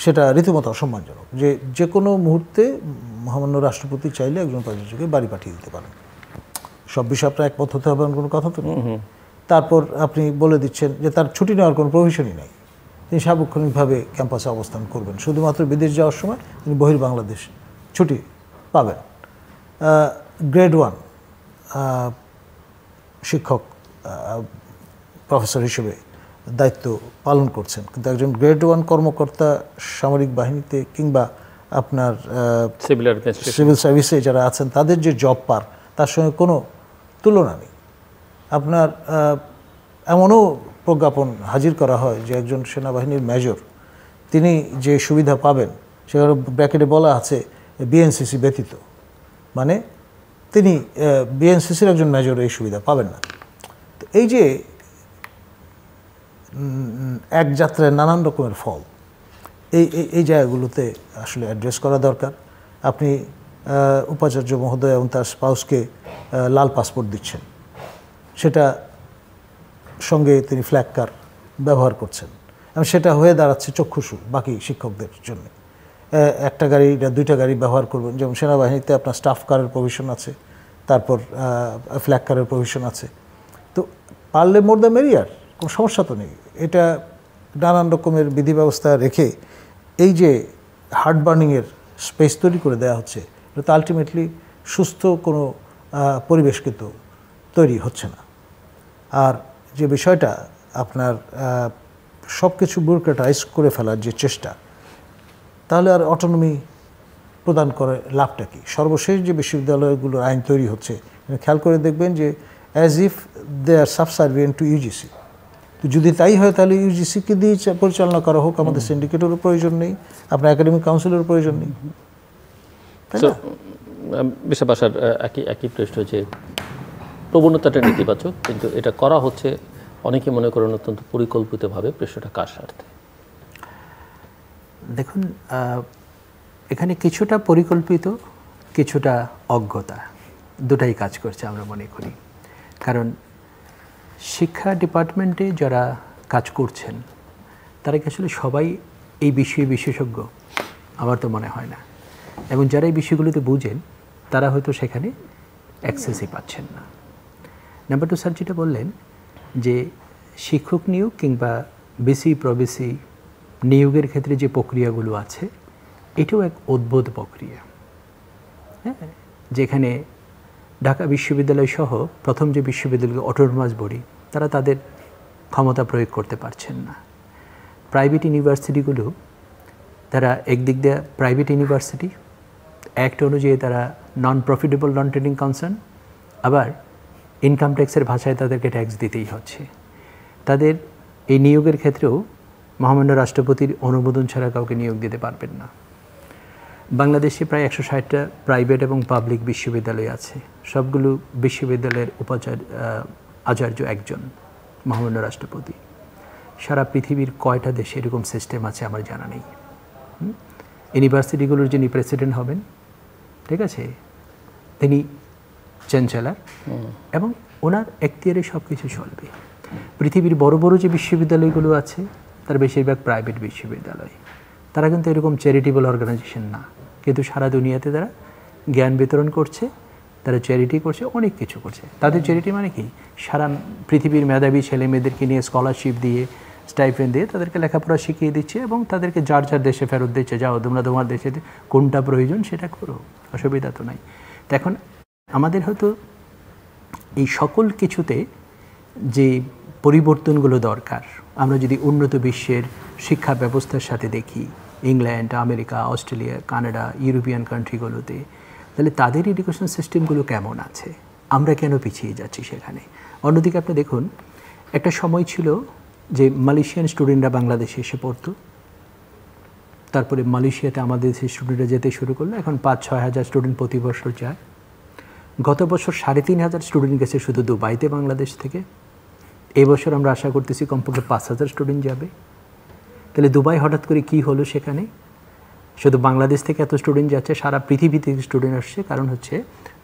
সেটা রীতিমতো অসম্মানজনক। যে কোনো মুহূর্তে মহামান্য রাষ্ট্রপতি চাইলে একজন উপাচার্যকে বাড়ি পাঠিয়ে দিতে পারেন। সব বিষয়ে আপনার একমত হতে হবে এমন কোনো কথা তো নেই। তারপর আপনি বলে দিচ্ছেন যে তার ছুটি নেওয়ার কোনো প্রভিশনই নেই, তিনি সার্বক্ষণিকভাবে ক্যাম্পাসে অবস্থান করবেন, শুধুমাত্র বিদেশ যাওয়ার সময় তিনি বহির্বাংলাদেশ ছুটি পাবেন। গ্রেড 1 শিক্ষক প্রফেসর হিসেবে দায়িত্ব পালন করছেন, কিন্তু একজন গ্রেড 1 কর্মকর্তা সামরিক বাহিনীতে কিংবা আপনার সিভিল সার্ভিসে যারা আছেন তাদের যে জব পার, তার সঙ্গে কোনো তুলনা নেই। আপনার এমনও প্রজ্ঞাপন হাজির করা হয় যে একজন সেনাবাহিনীর মেজর তিনি যে সুবিধা পাবেন সেখানে ব্র্যাকেটে বলা আছে বিএনসিসি ব্যতীত, মানে তিনি বিএনসিসির একজন মেজর এই সুবিধা পাবেন না। তো এই যে এক যাত্রায় নানান রকমের ফল, এই জায়গাগুলোতে আসলে অ্যাড্রেস করা দরকার। আপনি উপাচার্য মহোদয় এবং তার স্পাউসকে লাল পাসপোর্ট দিচ্ছেন, সেটা সঙ্গে তিনি ফ্ল্যাগ কার ব্যবহার করছেন এবং সেটা হয়ে দাঁড়াচ্ছে চক্ষুষু বাকি শিক্ষকদের জন্য। একটা গাড়ি না দুইটা গাড়ি ব্যবহার করবেন, যেমন সেনাবাহিনীতে আপনার স্টাফ কারের প্রভিশন আছে, তারপর ফ্ল্যাগ কারের প্রভিশন আছে। তো পারলে মোর দ্য মেরিয়ার, কোনো সমস্যা তো নেই। এটা নানান রকমের বিধি ব্যবস্থা রেখে এই যে হার্ট বার্নিংয়ের স্পেস তৈরি করে দেওয়া হচ্ছে, এটা তো আলটিমেটলি সুস্থ কোনো পরিবেশ কিন্তু তৈরি হচ্ছে না। আর যে বিষয়টা আপনার সব কিছু ব্যুরোক্রেটাইজ করে ফেলার যে চেষ্টা, তাহলে আর অটোনমি প্রদান করে লাভটা কী? সর্বশেষ যে বিশ্ববিদ্যালয়গুলোর আইন তৈরি হচ্ছে, খেয়াল করে দেখবেন যে as if they are subservient to UGC. তো যদি তাই হয় তাহলে ইউজিসিকে দিয়ে পরিচালনা করা হোক, আমাদের সিন্ডিকেটেরও প্রয়োজন নেই, আপনার একাডেমিক কাউন্সিলের প্রয়োজন নেই। মিস্টার বাশার, একই প্রশ্ন, যে প্রবণতাটা নেতিবাচক, কিন্তু এটা করা হচ্ছে অনেকে মনে করেন অত্যন্ত পরিকল্পিতভাবে। প্রশ্নটা কার স্বার্থে? দেখুন, এখানে কিছুটা পরিকল্পিত, কিছুটা অজ্ঞতা, দুটাই কাজ করছে আমরা মনে করি। কারণ শিক্ষা ডিপার্টমেন্টে যারা কাজ করছেন তারা কি আসলে সবাই এই বিষয়ে বিশেষজ্ঞ? আমার তো মনে হয় না। এবং যারা এই বিষয়গুলোতে বুঝেন তারা হয়তো সেখানে অ্যাক্সেসই পাচ্ছেন না। নাম্বার 2, স্যার যেটা বললেন যে শিক্ষক নিয়োগ কিংবা বিসি প্রবিসি নিয়োগের ক্ষেত্রে যে প্রক্রিয়াগুলো আছে, এটাও এক অদ্ভুত প্রক্রিয়া। হ্যাঁ, যেখানে ঢাকা বিশ্ববিদ্যালয় সহ প্রথম যে বিশ্ববিদ্যালয় অটোনমাস বডি, তারা তাদের ক্ষমতা প্রয়োগ করতে পারছেন না। প্রাইভেট ইউনিভার্সিটিগুলো, তারা একদিক দিয়ে প্রাইভেট ইউনিভার্সিটি, অ্যাক্ট অনুযায়ী তারা নন প্রফিটেবল নন ট্রেডিং কনসার্ন, আবার ইনকাম ট্যাক্সের ভাষায় তাদেরকে ট্যাক্স দিতেই হচ্ছে। তাদের এই নিয়োগের ক্ষেত্রেও মহামান্য রাষ্ট্রপতির অনুমোদন ছাড়া কাউকে নিয়োগ দিতে পারবেন না। বাংলাদেশে প্রায় 160টা প্রাইভেট এবং পাবলিক বিশ্ববিদ্যালয় আছে। সবগুলো বিশ্ববিদ্যালয়ের আচার্য একজন, মহামান্য রাষ্ট্রপতি। সারা পৃথিবীর কয়টা দেশে এরকম সিস্টেম আছে আমার জানা নেই। ইউনিভার্সিটিগুলোর যিনি প্রেসিডেন্ট হবেন, ঠিক আছে, তিনি চ্যান্সেলর, এবং ওনার এখতিয়ারে সব কিছু চলবে। পৃথিবীর বড় বড় যে বিশ্ববিদ্যালয়গুলো আছে তার বেশিরভাগ প্রাইভেট বিশ্ববিদ্যালয়। তারা কিন্তু এরকম চ্যারিটেবল অর্গানাইজেশন না, কিন্তু সারা দুনিয়াতে তারা জ্ঞান বিতরণ করছে, তারা চ্যারিটি করছে, অনেক কিছু করছে। তাদের চ্যারিটি মানে কি, সারা পৃথিবীর মেধাবী ছেলে মেয়েদেরকে নিয়ে স্কলারশিপ দিয়ে, স্টাইপেন্ড দিয়ে তাদেরকে লেখাপড়া শিখিয়ে দিচ্ছে এবং তাদেরকে যার যার দেশে ফেরত দিচ্ছে, যাও তোমরা তোমার দেশে কোনটা প্রয়োজন সেটা করো, অসুবিধা তো নাই। তো এখন আমাদের হয়তো এই সকল কিছুতে যে পরিবর্তনগুলো দরকার, আমরা যদি উন্নত বিশ্বের শিক্ষা ব্যবস্থার সাথে দেখি, England, America, Australia, Canada, European কান্ট্রিগুলোতে, তাহলে তাদের এডুকেশন সিস্টেমগুলো কেমন আছে, আমরা কেন পিছিয়ে যাচ্ছি সেখানে। অন্যদিকে আপনি দেখুন, একটা সময় ছিল যে মালয়েশিয়ান স্টুডেন্টরা বাংলাদেশে এসে পড়তো, তারপরে মালয়েশিয়াতে আমাদের দেশের স্টুডেন্টরা যেতে শুরু করলো। এখন 5-6 হাজার স্টুডেন্ট প্রতি বছর যায়। গত বছর 3,500 স্টুডেন্ট গেছে শুধু দুবাইতে বাংলাদেশ থেকে। এবছর আমরা আশা করতেছি কমপক্ষে 5,000 স্টুডেন্ট যাবে। তাহলে দুবাই হঠাৎ করে কি হলো? সেখানে শুধু বাংলাদেশ থেকে এত স্টুডেন্ট যাচ্ছে, সারা পৃথিবী থেকে স্টুডেন্ট আসছে। কারণ হচ্ছে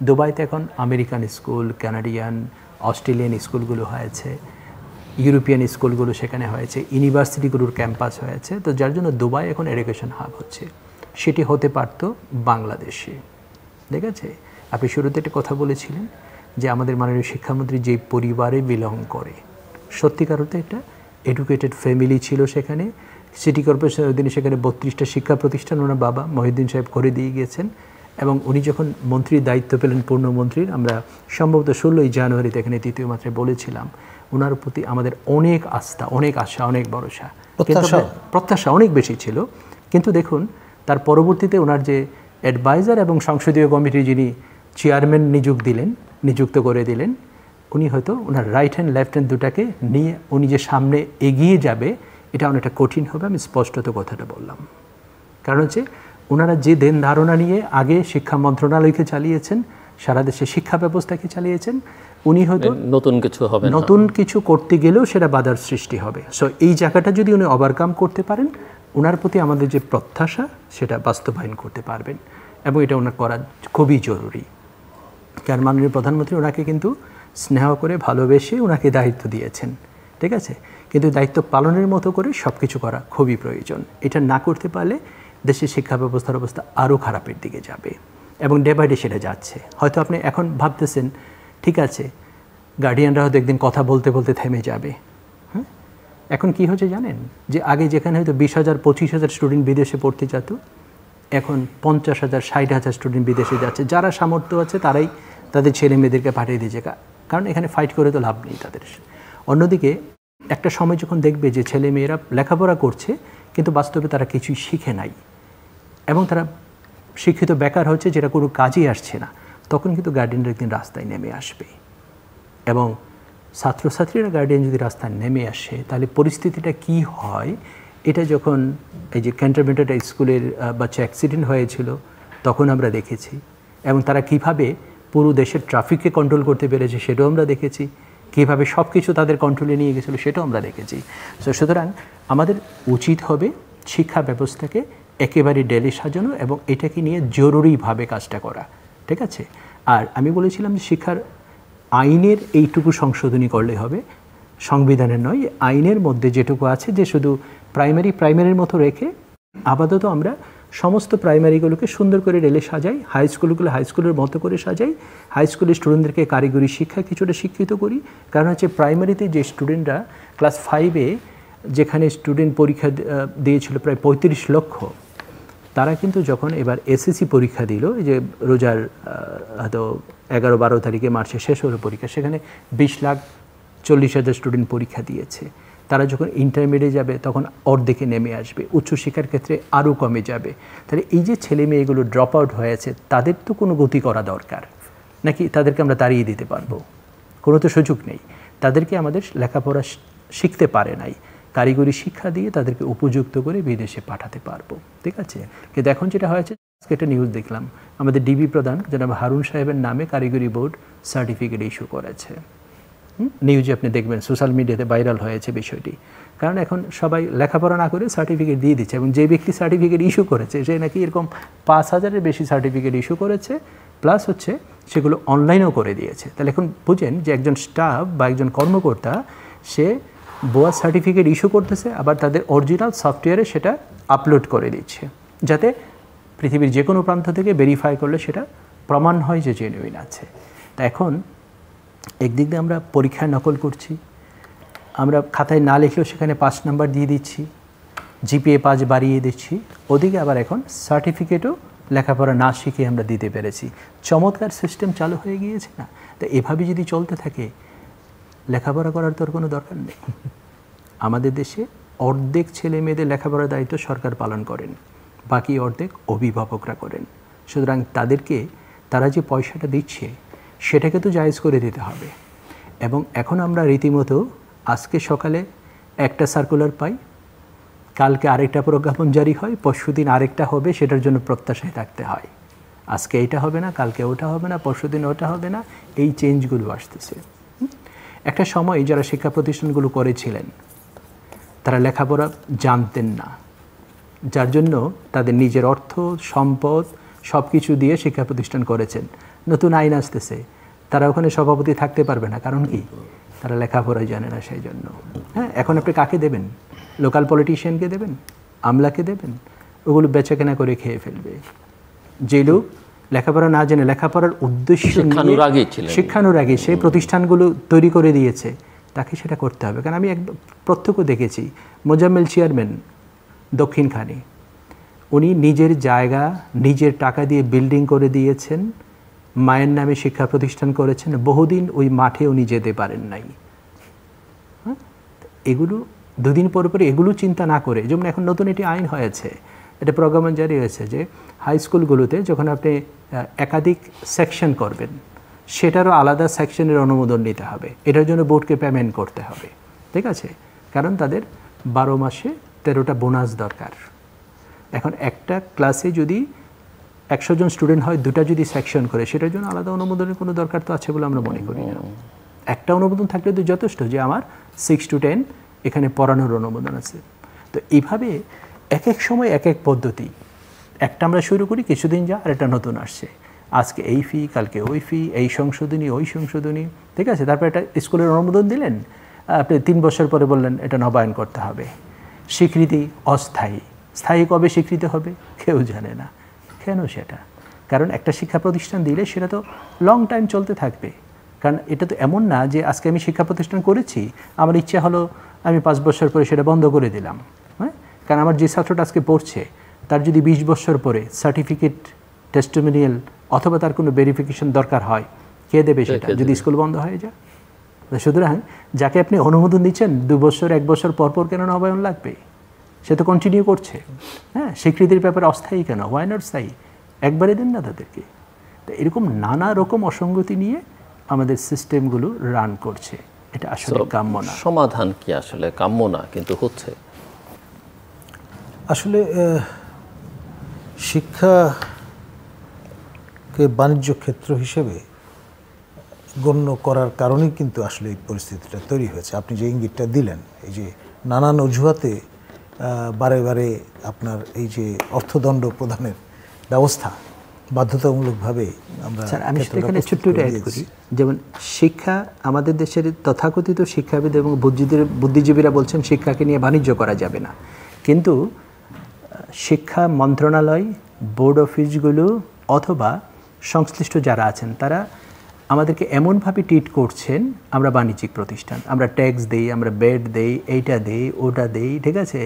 দুবাইতে এখন আমেরিকান স্কুল, কানাডিয়ান, অস্ট্রেলিয়ান স্কুলগুলো হয়েছে, ইউরোপিয়ান স্কুলগুলো সেখানে হয়েছে, ইউনিভার্সিটিগুলোর ক্যাম্পাস হয়েছে। তো যার জন্য দুবাই এখন এডুকেশন হাব হচ্ছে। সেটি হতে পারতো বাংলাদেশে। ঠিক আছে, আপনি শুরুতে একটা কথা বলেছিলেন যে আমাদের মাননীয় শিক্ষামন্ত্রী যে পরিবারে বিলং করে, সত্যিকার অর্থে একটা এডুকেটেড ফ্যামিলি ছিল সেখানে। সিটি কর্পোরেশনের অধীনে সেখানে 32টা শিক্ষা প্রতিষ্ঠান ওনার বাবা মহিউদ্দিন সাহেব করে দিয়ে গিয়েছেন। এবং উনি যখন মন্ত্রীর দায়িত্ব পেলেন, পূর্ণমন্ত্রীর, আমরা সম্ভবত 16ই জানুয়ারিতে এখানে তৃতীয় মাত্রায় বলেছিলাম, ওনার প্রতি আমাদের অনেক আস্থা, অনেক আশা, অনেক ভরসা, প্রত্যাশা অনেক বেশি ছিল। কিন্তু দেখুন, তার পরবর্তীতে ওনার যে অ্যাডভাইজার এবং সংসদীয় কমিটির যিনি চেয়ারম্যান নিযুক্ত করে দিলেন, উনি হয়তো ওনার রাইট হ্যান্ড লেফট হ্যান্ড দুটাকে নিয়ে উনি যে সামনে এগিয়ে যাবে, এটা অনেকটা কঠিন হবে। আমি স্পষ্টত কথাটা বললাম। কারণ হচ্ছে ওনারা যে দেন ধারণা নিয়ে আগে শিক্ষা মন্ত্রণালয়কে চালিয়েছেন, সারা দেশে শিক্ষা ব্যবস্থাকে চালিয়েছেন, উনি হয়তো নতুন কিছু করতে গেলেও সেটা বাধার সৃষ্টি হবে। সো এই জায়গাটা যদি উনি ওভারকাম করতে পারেন, ওনার প্রতি আমাদের যে প্রত্যাশা সেটা বাস্তবায়ন করতে পারবেন। এবং এটা ওনার করা খুবই জরুরি। কারণ মাননীয় প্রধানমন্ত্রী ওনাকে কিন্তু স্নেহ করে ভালোবেসে ওনাকে দায়িত্ব দিয়েছেন, ঠিক আছে, কিন্তু দায়িত্ব পালনের মতো করে সব কিছু করা খুবই প্রয়োজন। এটা না করতে পারলে দেশের শিক্ষা ব্যবস্থার অবস্থা আরও খারাপের দিকে যাবে এবং ডে বাই ডে সেটা যাচ্ছে। হয়তো আপনি এখন ভাবতেছেন ঠিক আছে, গার্ডিয়ানরা হয়তো একদিন কথা বলতে বলতে থেমে যাবে। হ্যাঁ, এখন কি হচ্ছে জানেন, যে আগে যেখানে হয়তো 20,000 25,000 স্টুডেন্ট বিদেশে পড়তে যেত, এখন 50,000 60,000 স্টুডেন্ট বিদেশে যাচ্ছে। যারা সামর্থ্য আছে তারাই তাদের ছেলে মেয়েদেরকে পাঠিয়ে দিয়েছে, কারণ এখানে ফাইট করে তো লাভ নেই তাদের। অন্যদিকে একটা সময় যখন দেখবে যে ছেলে মেয়েরা লেখাপড়া করছে কিন্তু বাস্তবে তারা কিছুই শিখে নাই এবং তারা শিক্ষিত বেকার হচ্ছে, যেটা কোনো কাজেই আসছে না, তখন কিন্তু গার্ডিয়ানরা একদিন রাস্তায় নেমে আসবে। এবং ছাত্রছাত্রীরা গার্ডিয়ান যদি রাস্তায় নেমে আসে তাহলে পরিস্থিতিটা কি হয়, এটা যখন এই যে ক্যান্টনমেন্ট স্কুলের বাচ্চা অ্যাক্সিডেন্ট হয়েছিল তখন আমরা দেখেছি, এবং তারা কিভাবে পুরো দেশের ট্রাফিককে কন্ট্রোল করতে পেরেছে সেটাও আমরা দেখেছি, কীভাবে সব কিছু তাদের কন্ট্রোলে নিয়ে গেছিলো সেটাও আমরা দেখেছি। সুতরাং আমাদের উচিত হবে শিক্ষা ব্যবস্থাকে একেবারে ডেলে সাজানো এবং এটাকে নিয়ে জরুরিভাবে কাজটা করা, ঠিক আছে। আর আমি বলেছিলাম যে শিক্ষার আইনের এইটুকু সংশোধনী করলে হবে, সংবিধানের নয়, আইনের মধ্যে যেটুকু আছে যে শুধু প্রাইমারির মতো রেখে আপাতত আমরা সমস্ত প্রাইমারিগুলোকে সুন্দর করে রেলে সাজাই, হাই স্কুলের মতো করে সাজাই, হাই স্কুলের স্টুডেন্টদেরকে কারিগরি শিক্ষা কিছুটা শিক্ষিত করি। কারণ হচ্ছে প্রাইমারিতে যে স্টুডেন্টরা ক্লাস 5-এ যেখানে স্টুডেন্ট পরীক্ষা দিয়েছিল প্রায় 35 লক্ষ, তারা কিন্তু যখন এবার এসএসসি পরীক্ষা দিল, যে রোজার হয়তো 11-12 তারিখে মার্চের শেষ হলো পরীক্ষা, সেখানে 20,40,000 স্টুডেন্ট পরীক্ষা দিয়েছে। তারা যখন ইন্টারমিডিয়েট যাবে তখন অর্ধেকে নেমে আসবে, উচ্চশিক্ষার ক্ষেত্রে আরও কমে যাবে। তাহলে এই যে ছেলে মেয়েগুলো ড্রপ আউট হয়েছে তাদের তো কোনো গতি করা দরকার, নাকি তাদেরকে আমরা তাড়িয়ে দিতে পারবো? কোনো তো সুযোগ নেই। তাদেরকে আমাদের লেখাপড়া শিখতে পারে নাই, কারিগরি শিক্ষা দিয়ে তাদেরকে উপযুক্ত করে বিদেশে পাঠাতে পারবো, ঠিক আছে। কিন্তু এখন যেটা হয়েছে, আজকে একটা নিউজ দেখলাম, আমাদের ডিবি প্রধান জনাব হারুন সাহেবের নামে কারিগরি বোর্ড সার্টিফিকেট ইস্যু করেছে। নিউজে আপনি দেখবেন, সোশ্যাল মিডিয়াতে ভাইরাল হয়েছে বিষয়টি। কারণ এখন সবাই লেখাপড়া না করে সার্টিফিকেট দিয়ে দিচ্ছে, এবং যে ব্যক্তি সার্টিফিকেট ইস্যু করেছে সে নাকি এরকম 5,000-এর বেশি সার্টিফিকেট ইস্যু করেছে, প্লাস হচ্ছে সেগুলো অনলাইনেও করে দিয়েছে। তাহলে এখন বুঝেন যে একজন স্টাফ বা একজন কর্মকর্তা সে বোয়া সার্টিফিকেট ইস্যু করতেছে, আবার তাদের অরিজিনাল সফটওয়্যারে সেটা আপলোড করে দিচ্ছে, যাতে পৃথিবীর যে কোনো প্রান্ত থেকে ভেরিফাই করলে সেটা প্রমাণ হয় যে জেনুইন আছে। তা এখন একদিক দিয়ে আমরা পরীক্ষায় নকল করছি, আমরা খাতায় না লিখলেও সেখানে 5 নাম্বার দিয়ে দিচ্ছি, জিপিএ 5 বাড়িয়ে দিচ্ছি, ওদিকে আবার এখন সার্টিফিকেটও লেখাপড়া না শিখে আমরা দিতে পেরেছি। চমৎকার সিস্টেম চালু হয়ে গিয়েছে না? তো এভাবে যদি চলতে থাকে লেখাপড়া করার তোর কোনো দরকার নেই। আমাদের দেশে অর্ধেক ছেলে মেয়েদের লেখাপড়ার দায়িত্ব সরকার পালন করেন, বাকি অর্ধেক অভিভাবকরা করেন। সুতরাং তাদেরকে তারা যে পয়সাটা দিচ্ছে সেটাকে তো জায়েজ করে দিতে হবে। এবং এখন আমরা রীতিমতো আজকে সকালে একটা সার্কুলার পাই, কালকে আরেকটা প্রজ্ঞাপন জারি হয়, পরশুদিন আরেকটা হবে, সেটার জন্য প্রত্যাশায় থাকতে হয়। আজকে এটা হবে না, কালকে ওটা হবে না, পরশুদিন ওটা হবে না, এই চেঞ্জগুলো আসতেছে। একটা সময় যারা শিক্ষা প্রতিষ্ঠানগুলো করেছিলেন তারা লেখাপড়া জানতেন না, যার জন্য তাদের নিজের অর্থ সম্পদ সব কিছু দিয়ে শিক্ষা প্রতিষ্ঠান করেছেন। নতুন আইন আসতেছে, তারা ওখানে সভাপতি থাকতে পারবে না, কারণ কি? তারা লেখাপড়াই জানে না। সেই জন্য হ্যাঁ, এখন আপনি কাকে দেবেন? লোকাল পলিটিশিয়ানকে দেবেন, আমলাকে দেবেন, ওগুলো বেচাকেনা করে খেয়ে ফেলবে। যে লোক লেখাপড়া না জেনে লেখাপড়ার উদ্দেশ্য শিক্ষানুরাগী সেই প্রতিষ্ঠানগুলো তৈরি করে দিয়েছে, তাকে সেটা করতে হবে। কারণ আমি প্রত্যক্ষ দেখেছি, মোজাম্মেল চেয়ারম্যান দক্ষিণখানে, উনি নিজের জায়গা নিজের টাকা দিয়ে বিল্ডিং করে দিয়েছেন, মায়ের নামে শিক্ষা প্রতিষ্ঠান করেছেন, বহুদিন ওই মাঠে উনি যেতে পারেন নাই। হ্যাঁ, এগুলো দুদিন পর পরে এগুলো চিন্তা না করে, যেমন এখন নতুন একটি আইন হয়েছে, এটা প্রজ্ঞাপন জারি হয়েছে যে হাই স্কুলগুলোতে যখন আপনি একাধিক সেকশন করবেন সেটারও আলাদা সেকশনের অনুমোদন নিতে হবে, এটার জন্য বোর্ডকে পেমেন্ট করতে হবে, ঠিক আছে। কারণ তাদের 12 মাসে 13টা বোনাস দরকার। এখন একটা ক্লাসে যদি 100 জন স্টুডেন্ট হয়, 2টা যদি সেকশন করে, সেটার জন্য আলাদা অনুমোদনের কোনো দরকার তো আছে বলে আমরা মনে করি না। একটা অনুমোদন থাকলে তো যথেষ্ট যে আমার 6 to 10 এখানে পড়ানোর অনুমোদন আছে। তো এইভাবে এক এক সময় এক এক পদ্ধতি, একটা আমরা শুরু করি, কিছুদিন যা আর একটা নতুন আসছে, আজকে এই ফি, কালকে ওই ফি, এই সংশোধনী, ওই সংশোধনী, ঠিক আছে। তারপর একটা স্কুলের অনুমোদন দিলেন, আপনি 3 বছর পরে বললেন এটা নবায়ন করতে হবে। স্বীকৃতি অস্থায়ী, স্থায়ী কবে স্বীকৃতি হবে কেউ জানে না। কেন সেটা? কারণ একটা শিক্ষা প্রতিষ্ঠান দিলে সেটা তো লং টাইম চলতে থাকবে। কারণ এটা তো এমন না যে আজকে আমি শিক্ষা প্রতিষ্ঠান করেছি, আমার ইচ্ছা হলো আমি 5 বছর পরে সেটা বন্ধ করে দিলাম। হ্যাঁ, কারণ আমার যে ছাত্রটা আজকে পড়ছে তার যদি 20 বছর পরে সার্টিফিকেট, টেস্টিমোনিয়াল অথবা তার কোনো ভেরিফিকেশন দরকার হয়, কে দেবে সেটা যদি স্কুল বন্ধ হয়ে যায়? সুতরাং যাকে আপনি অনুমোদন দিচ্ছেন 2 বছর 1 বছর পর পর কেন নবায়ন লাগবে? সে তো কন্টিনিউ করছে। হ্যাঁ, স্বীকৃতির ব্যাপারে অস্থায়ী কেন? হোয়াই নট স্থায়ী? একবারে দেন না তাদেরকে। তো এরকম নানা রকম অসঙ্গতি নিয়ে আমাদের সিস্টেমগুলো রান করছে। এটা আসলে কাম্য না। সমাধান কি আসলে কাম্য না কিন্তু হচ্ছে? আসলে শিক্ষাকে বাণিজ্য ক্ষেত্র হিসেবে গণ্য করার কারণেই কিন্তু আসলে এই পরিস্থিতিটা তৈরি হয়েছে। আপনি যে ইঙ্গিতটা দিলেন, এই যে নানান অজুহাতে বারে বারে আপনার এই যে অর্থদণ্ড প্রদানের ব্যবস্থা বাধ্যতামূলকভাবে আমরা, আমি সেখানে ছোট্ট একটা অ্যাড করি, যেমন শিক্ষা আমাদের দেশের তথাকথিত শিক্ষাবিদ এবং বুদ্ধিজীবীরা বলছেন শিক্ষাকে নিয়ে বাণিজ্য করা যাবে না, কিন্তু শিক্ষা মন্ত্রণালয়, বোর্ড অফিসগুলো অথবা সংশ্লিষ্ট যারা আছেন তারা আমাদেরকে এমনভাবে ট্রিট করছেন আমরা বাণিজ্যিক প্রতিষ্ঠান, আমরা ট্যাক্স দেই, আমরা বেড দেই, এইটা দেই, ওটা দেই, ঠিক আছে।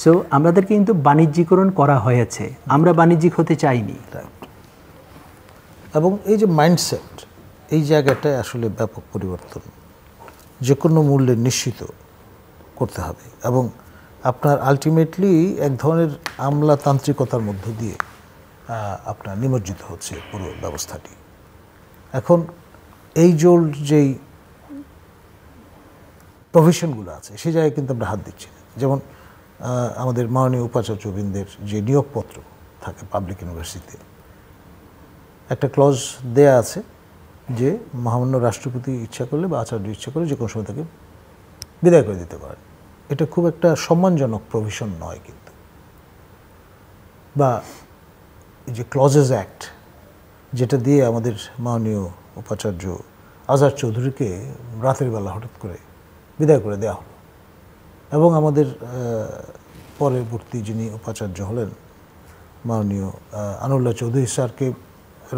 সো আমাদেরকে কিন্তু বাণিজ্যিকরণ করা হয়েছে, আমরা বাণিজ্যিক হতে চাইনি। এবং এই যে মাইন্ডসেট, এই জায়গাটায় আসলে ব্যাপক পরিবর্তন যে কোনো মূল্যে নিশ্চিত করতে হবে এবং আপনার আলটিমেটলি এক ধরনের আমলাতান্ত্রিকতার মধ্য দিয়ে আপনার নিমজ্জিত হচ্ছে পুরো ব্যবস্থাটি। এখন এই জোল যেই প্রভিশনগুলো আছে সেই জায়গায় কিন্তু আমরা হাত দিচ্ছি না। যেমন আমাদের মাননীয় উপাচার্যবৃন্দের যে নিয়োগপত্র থাকে পাবলিক ইউনিভার্সিটিতে, একটা ক্লজ দেয়া আছে যে মহামান্য রাষ্ট্রপতি ইচ্ছা করলে বা আচার্য ইচ্ছা করলে যে কোনো সময় তাকে বিদায় করে দিতে পারেন। এটা খুব একটা সম্মানজনক প্রভিশন নয় কিন্তু। বা এই যে ক্লজেস অ্যাক্ট, যেটা দিয়ে আমাদের মাননীয় উপাচার্য আজাদ চৌধুরীকে রাতের বেলা হঠাৎ করে বিদায় করে দেওয়া হলো এবং আমাদের পরবর্তী যিনি উপাচার্য হলেন মাননীয় আনুল্লাহ চৌধুরী স্যারকে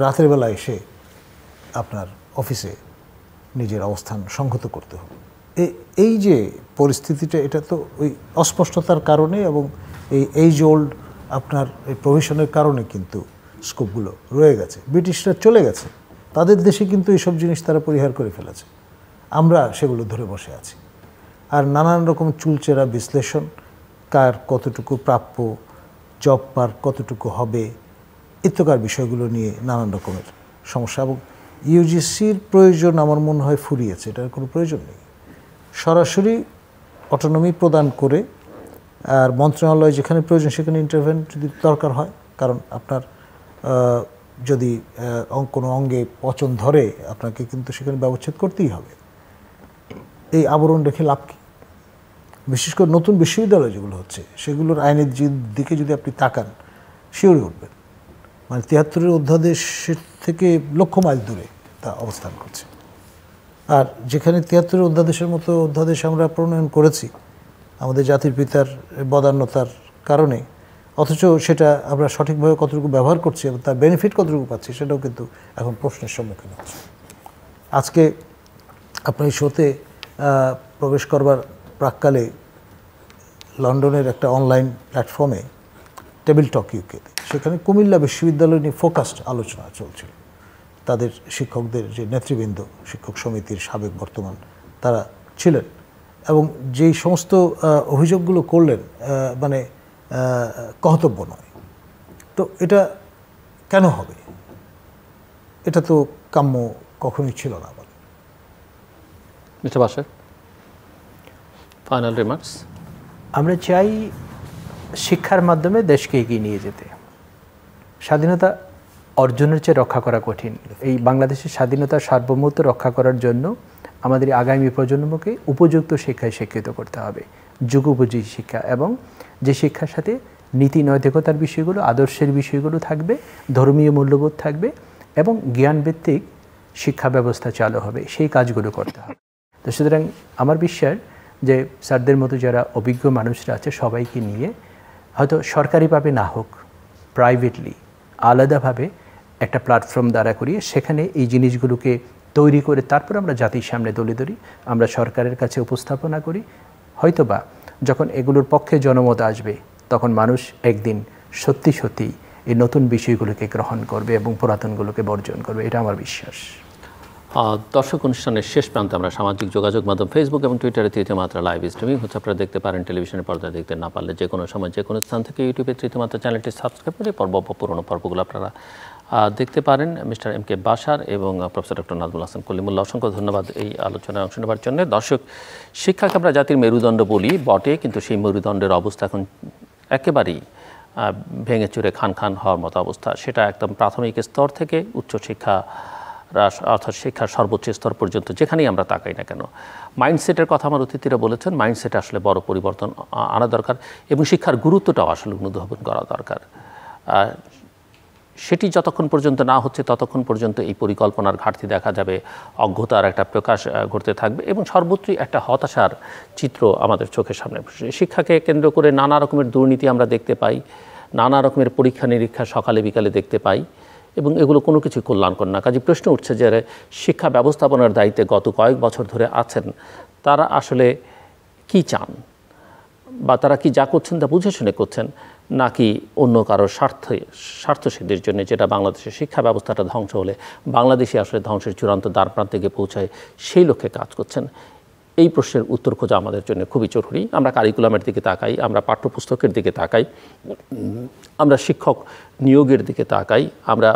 রাতের বেলা এসে আপনার অফিসে নিজের অবস্থান সংহত করতে হবে। এই যে পরিস্থিতিটা, এটা তো ওই অস্পষ্টতার কারণে এবং এই ওল্ড আপনার এই প্রভিশনের কারণে কিন্তু স্কোপগুলো রয়ে গেছে। ব্রিটিশরা চলে গেছে, তাদের দেশে কিন্তু এইসব জিনিস তারা পরিহার করে ফেলেছে, আমরা সেগুলো ধরে বসে আছি। আর নানান রকম চুলচেরা বিশ্লেষণ, কার কতটুকু প্রাপ্য, জব পার কতটুকু হবে ইত্যাকার বিষয়গুলো নিয়ে নানান রকমের সমস্যা। এবং ইউজিসির প্রয়োজন আমার মনে হয় ফুরিয়েছে, এটার কোনো প্রয়োজন নেই। সরাসরি অটোনমি প্রদান করে আর মন্ত্রণালয় যেখানে প্রয়োজন সেখানে ইন্টারভেন যদি দরকার হয়, কারণ আপনার যদি কোনো অঙ্গে পচন ধরে আপনাকে কিন্তু সেখানে ব্যবচ্ছেদ করতেই হবে। এই আবরণ রেখে লাভ কী? বিশেষ করে নতুন বিশ্ববিদ্যালয় যেগুলো হচ্ছে সেগুলোর আইনের দিকে যদি আপনি তাকান শিওরে উঠবেন, মানে ৭৩-এর অধ্যাদেশের থেকে লক্ষ মাইল দূরে তা অবস্থান করছে। আর যেখানে ৭৩-এর অধ্যাদেশের মতো অধ্যাদেশ আমরা প্রণয়ন করেছি আমাদের জাতির পিতার বদান্যতার কারণে, অথচ সেটা আমরা সঠিকভাবে কতটুকু ব্যবহার করছি এবং তার বেনিফিট কতটুকু পাচ্ছি সেটাও কিন্তু এখন প্রশ্নের সম্মুখীন হচ্ছে। আজকে আপনার এই শোতে প্রবেশ করবার প্রাককালে লন্ডনের একটা অনলাইন প্ল্যাটফর্মে টেবিল টক ইউকেতে, সেখানে কুমিল্লা বিশ্ববিদ্যালয় নিয়ে ফোকাসড আলোচনা চলছিল। তাদের শিক্ষকদের যে নেতৃবৃন্দ, শিক্ষক সমিতির সাবেক বর্তমান তারা ছিলেন এবং যেই সমস্ত অভিযোগগুলো করলেন মানে কর্তব্য নয়। তো এটা কেন হবে? এটা তো কাম্য কখনোই ছিল না। বলে মিস্টার বাশার, ফাইনাল রিমার্কস। আমরা চাই শিক্ষার মাধ্যমে দেশকে এগিয়ে নিয়ে যেতে। স্বাধীনতা অর্জনের চেয়ে রক্ষা করা কঠিন। এই বাংলাদেশের স্বাধীনতার সার্বভৌমত্ব রক্ষা করার জন্য আমাদের আগামী প্রজন্মকে উপযুক্ত শিক্ষায় শিক্ষিত করতে হবে, যুগোপযোগী শিক্ষা, এবং যে শিক্ষার সাথে নীতি নৈতিকতার বিষয়গুলো, আদর্শের বিষয়গুলো থাকবে, ধর্মীয় মূল্যবোধ থাকবে এবং জ্ঞানভিত্তিক শিক্ষা ব্যবস্থা চালু হবে, সেই কাজগুলো করতে হবে। তো সুতরাং আমার বিশ্বাস যে স্যারদের মতো যারা অভিজ্ঞ মানুষরা আছে সবাইকে নিয়ে, হয়তো সরকারিভাবে না হোক, প্রাইভেটলি আলাদাভাবে একটা প্ল্যাটফর্ম দাঁড়া করিয়ে সেখানে এই জিনিসগুলোকে তৈরি করে তারপর আমরা জাতির সামনে তুলে ধরি, আমরা সরকারের কাছে উপস্থাপনা করি। হয়তোবা যখন এগুলোর পক্ষে জনমত আসবে তখন মানুষ একদিন সত্যি সত্যি এই নতুন বিষয়গুলোকে গ্রহণ করবে এবং পুরাতনগুলোকে বর্জন করবে, এটা আমার বিশ্বাস। দর্শক, অনুষ্ঠানের শেষ প্রান্তে আমরা সামাজিক যোগাযোগ মাধ্যম ফেসবুক এবং টুইটারে তৃতীয় মাত্রা লাইভ স্ট্রিমিং হচ্ছে, আপনারা দেখতে পারেন। টেলিভিশনের পর্দায় দেখতে না পারলে যে কোনো সময় যে কোনো স্থান থেকে ইউটিউবে তৃতীয় মাত্রা চ্যানেলটি সাবস্ক্রাইব করে পর্ব বা পুরোনো পর্বগুলো আপনারা দেখতে পারেন মিস্টার এম কে বাশার এবং প্রফেসর ডক্টর নাজমুল হাসান কলিমুল্লাহ। অসংখ্য ধন্যবাদ এই আলোচনায় অংশ নেওয়ার জন্য। দর্শক, শিক্ষাকে আমরা জাতির মেরুদণ্ড বলি বটে, কিন্তু সেই মেরুদণ্ডের অবস্থা এখন একেবারেই ভেঙে চুরে খান খান হওয়ার মতো অবস্থা। সেটা একদম প্রাথমিক স্তর থেকে উচ্চশিক্ষা অর্থাৎ শিক্ষার সর্বোচ্চ স্তর পর্যন্ত যেখানেই আমরা তাকাই না কেন। মাইন্ডসেটের কথা আমার অতিথিরা বলেছেন, মাইন্ডসেটে আসলে বড় পরিবর্তন আনা দরকার এবং শিক্ষার গুরুত্বটাও আসলে অনুধাবন করা দরকার। সেটি যতক্ষণ পর্যন্ত না হচ্ছে ততক্ষণ পর্যন্ত এই পরিকল্পনার ঘাটতি দেখা যাবে, অজ্ঞতার একটা প্রকাশ ঘটতে থাকবে এবং সর্বত্রই একটা হতাশার চিত্র আমাদের চোখের সামনে। শিক্ষাকে কেন্দ্র করে নানা রকমের দুর্নীতি আমরা দেখতে পাই, নানা রকমের পরীক্ষা নিরীক্ষা সকালে বিকালে দেখতে পাই এবং এগুলো কোনো কিছু কল্যাণকর না। কাজে প্রশ্ন উঠছে যে শিক্ষা ব্যবস্থাপনার দায়িত্বে গত কয়েক বছর ধরে আছেন, তারা আসলে কি চান বা তারা কি যা করছেন তা বুঝে শুনে করছেন, নাকি অন্য কারোর স্বার্থসিদ্ধির জন্য, যেটা বাংলাদেশের শিক্ষা ব্যবস্থাটা ধ্বংস হলে বাংলাদেশে আসলে ধ্বংসের চূড়ান্ত দ্বারপ্রান্তে গিয়ে পৌঁছায়, সেই লক্ষ্যে কাজ করছেন। এই প্রশ্নের উত্তর খোঁজা আমাদের জন্য খুবই জরুরি। আমরা কারিকুলামের দিকে তাকাই, আমরা পাঠ্যপুস্তকের দিকে তাকাই, আমরা শিক্ষক নিয়োগের দিকে তাকাই, আমরা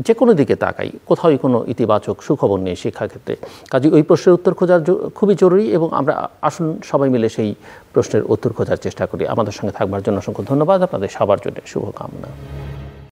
যে কোনো দিকে তাকাই, কোথাও কোনো ইতিবাচক সুখবর নেই শিক্ষাক্ষেত্রে। কাজে ওই প্রশ্নের উত্তর খোঁজা খুবই জরুরি এবং আমরা আসুন সবাই মিলে সেই প্রশ্নের উত্তর খোঁজার চেষ্টা করি। আমাদের সঙ্গে থাকবার জন্য অসংখ্য ধন্যবাদ। আপনাদের সবার জন্য শুভকামনা।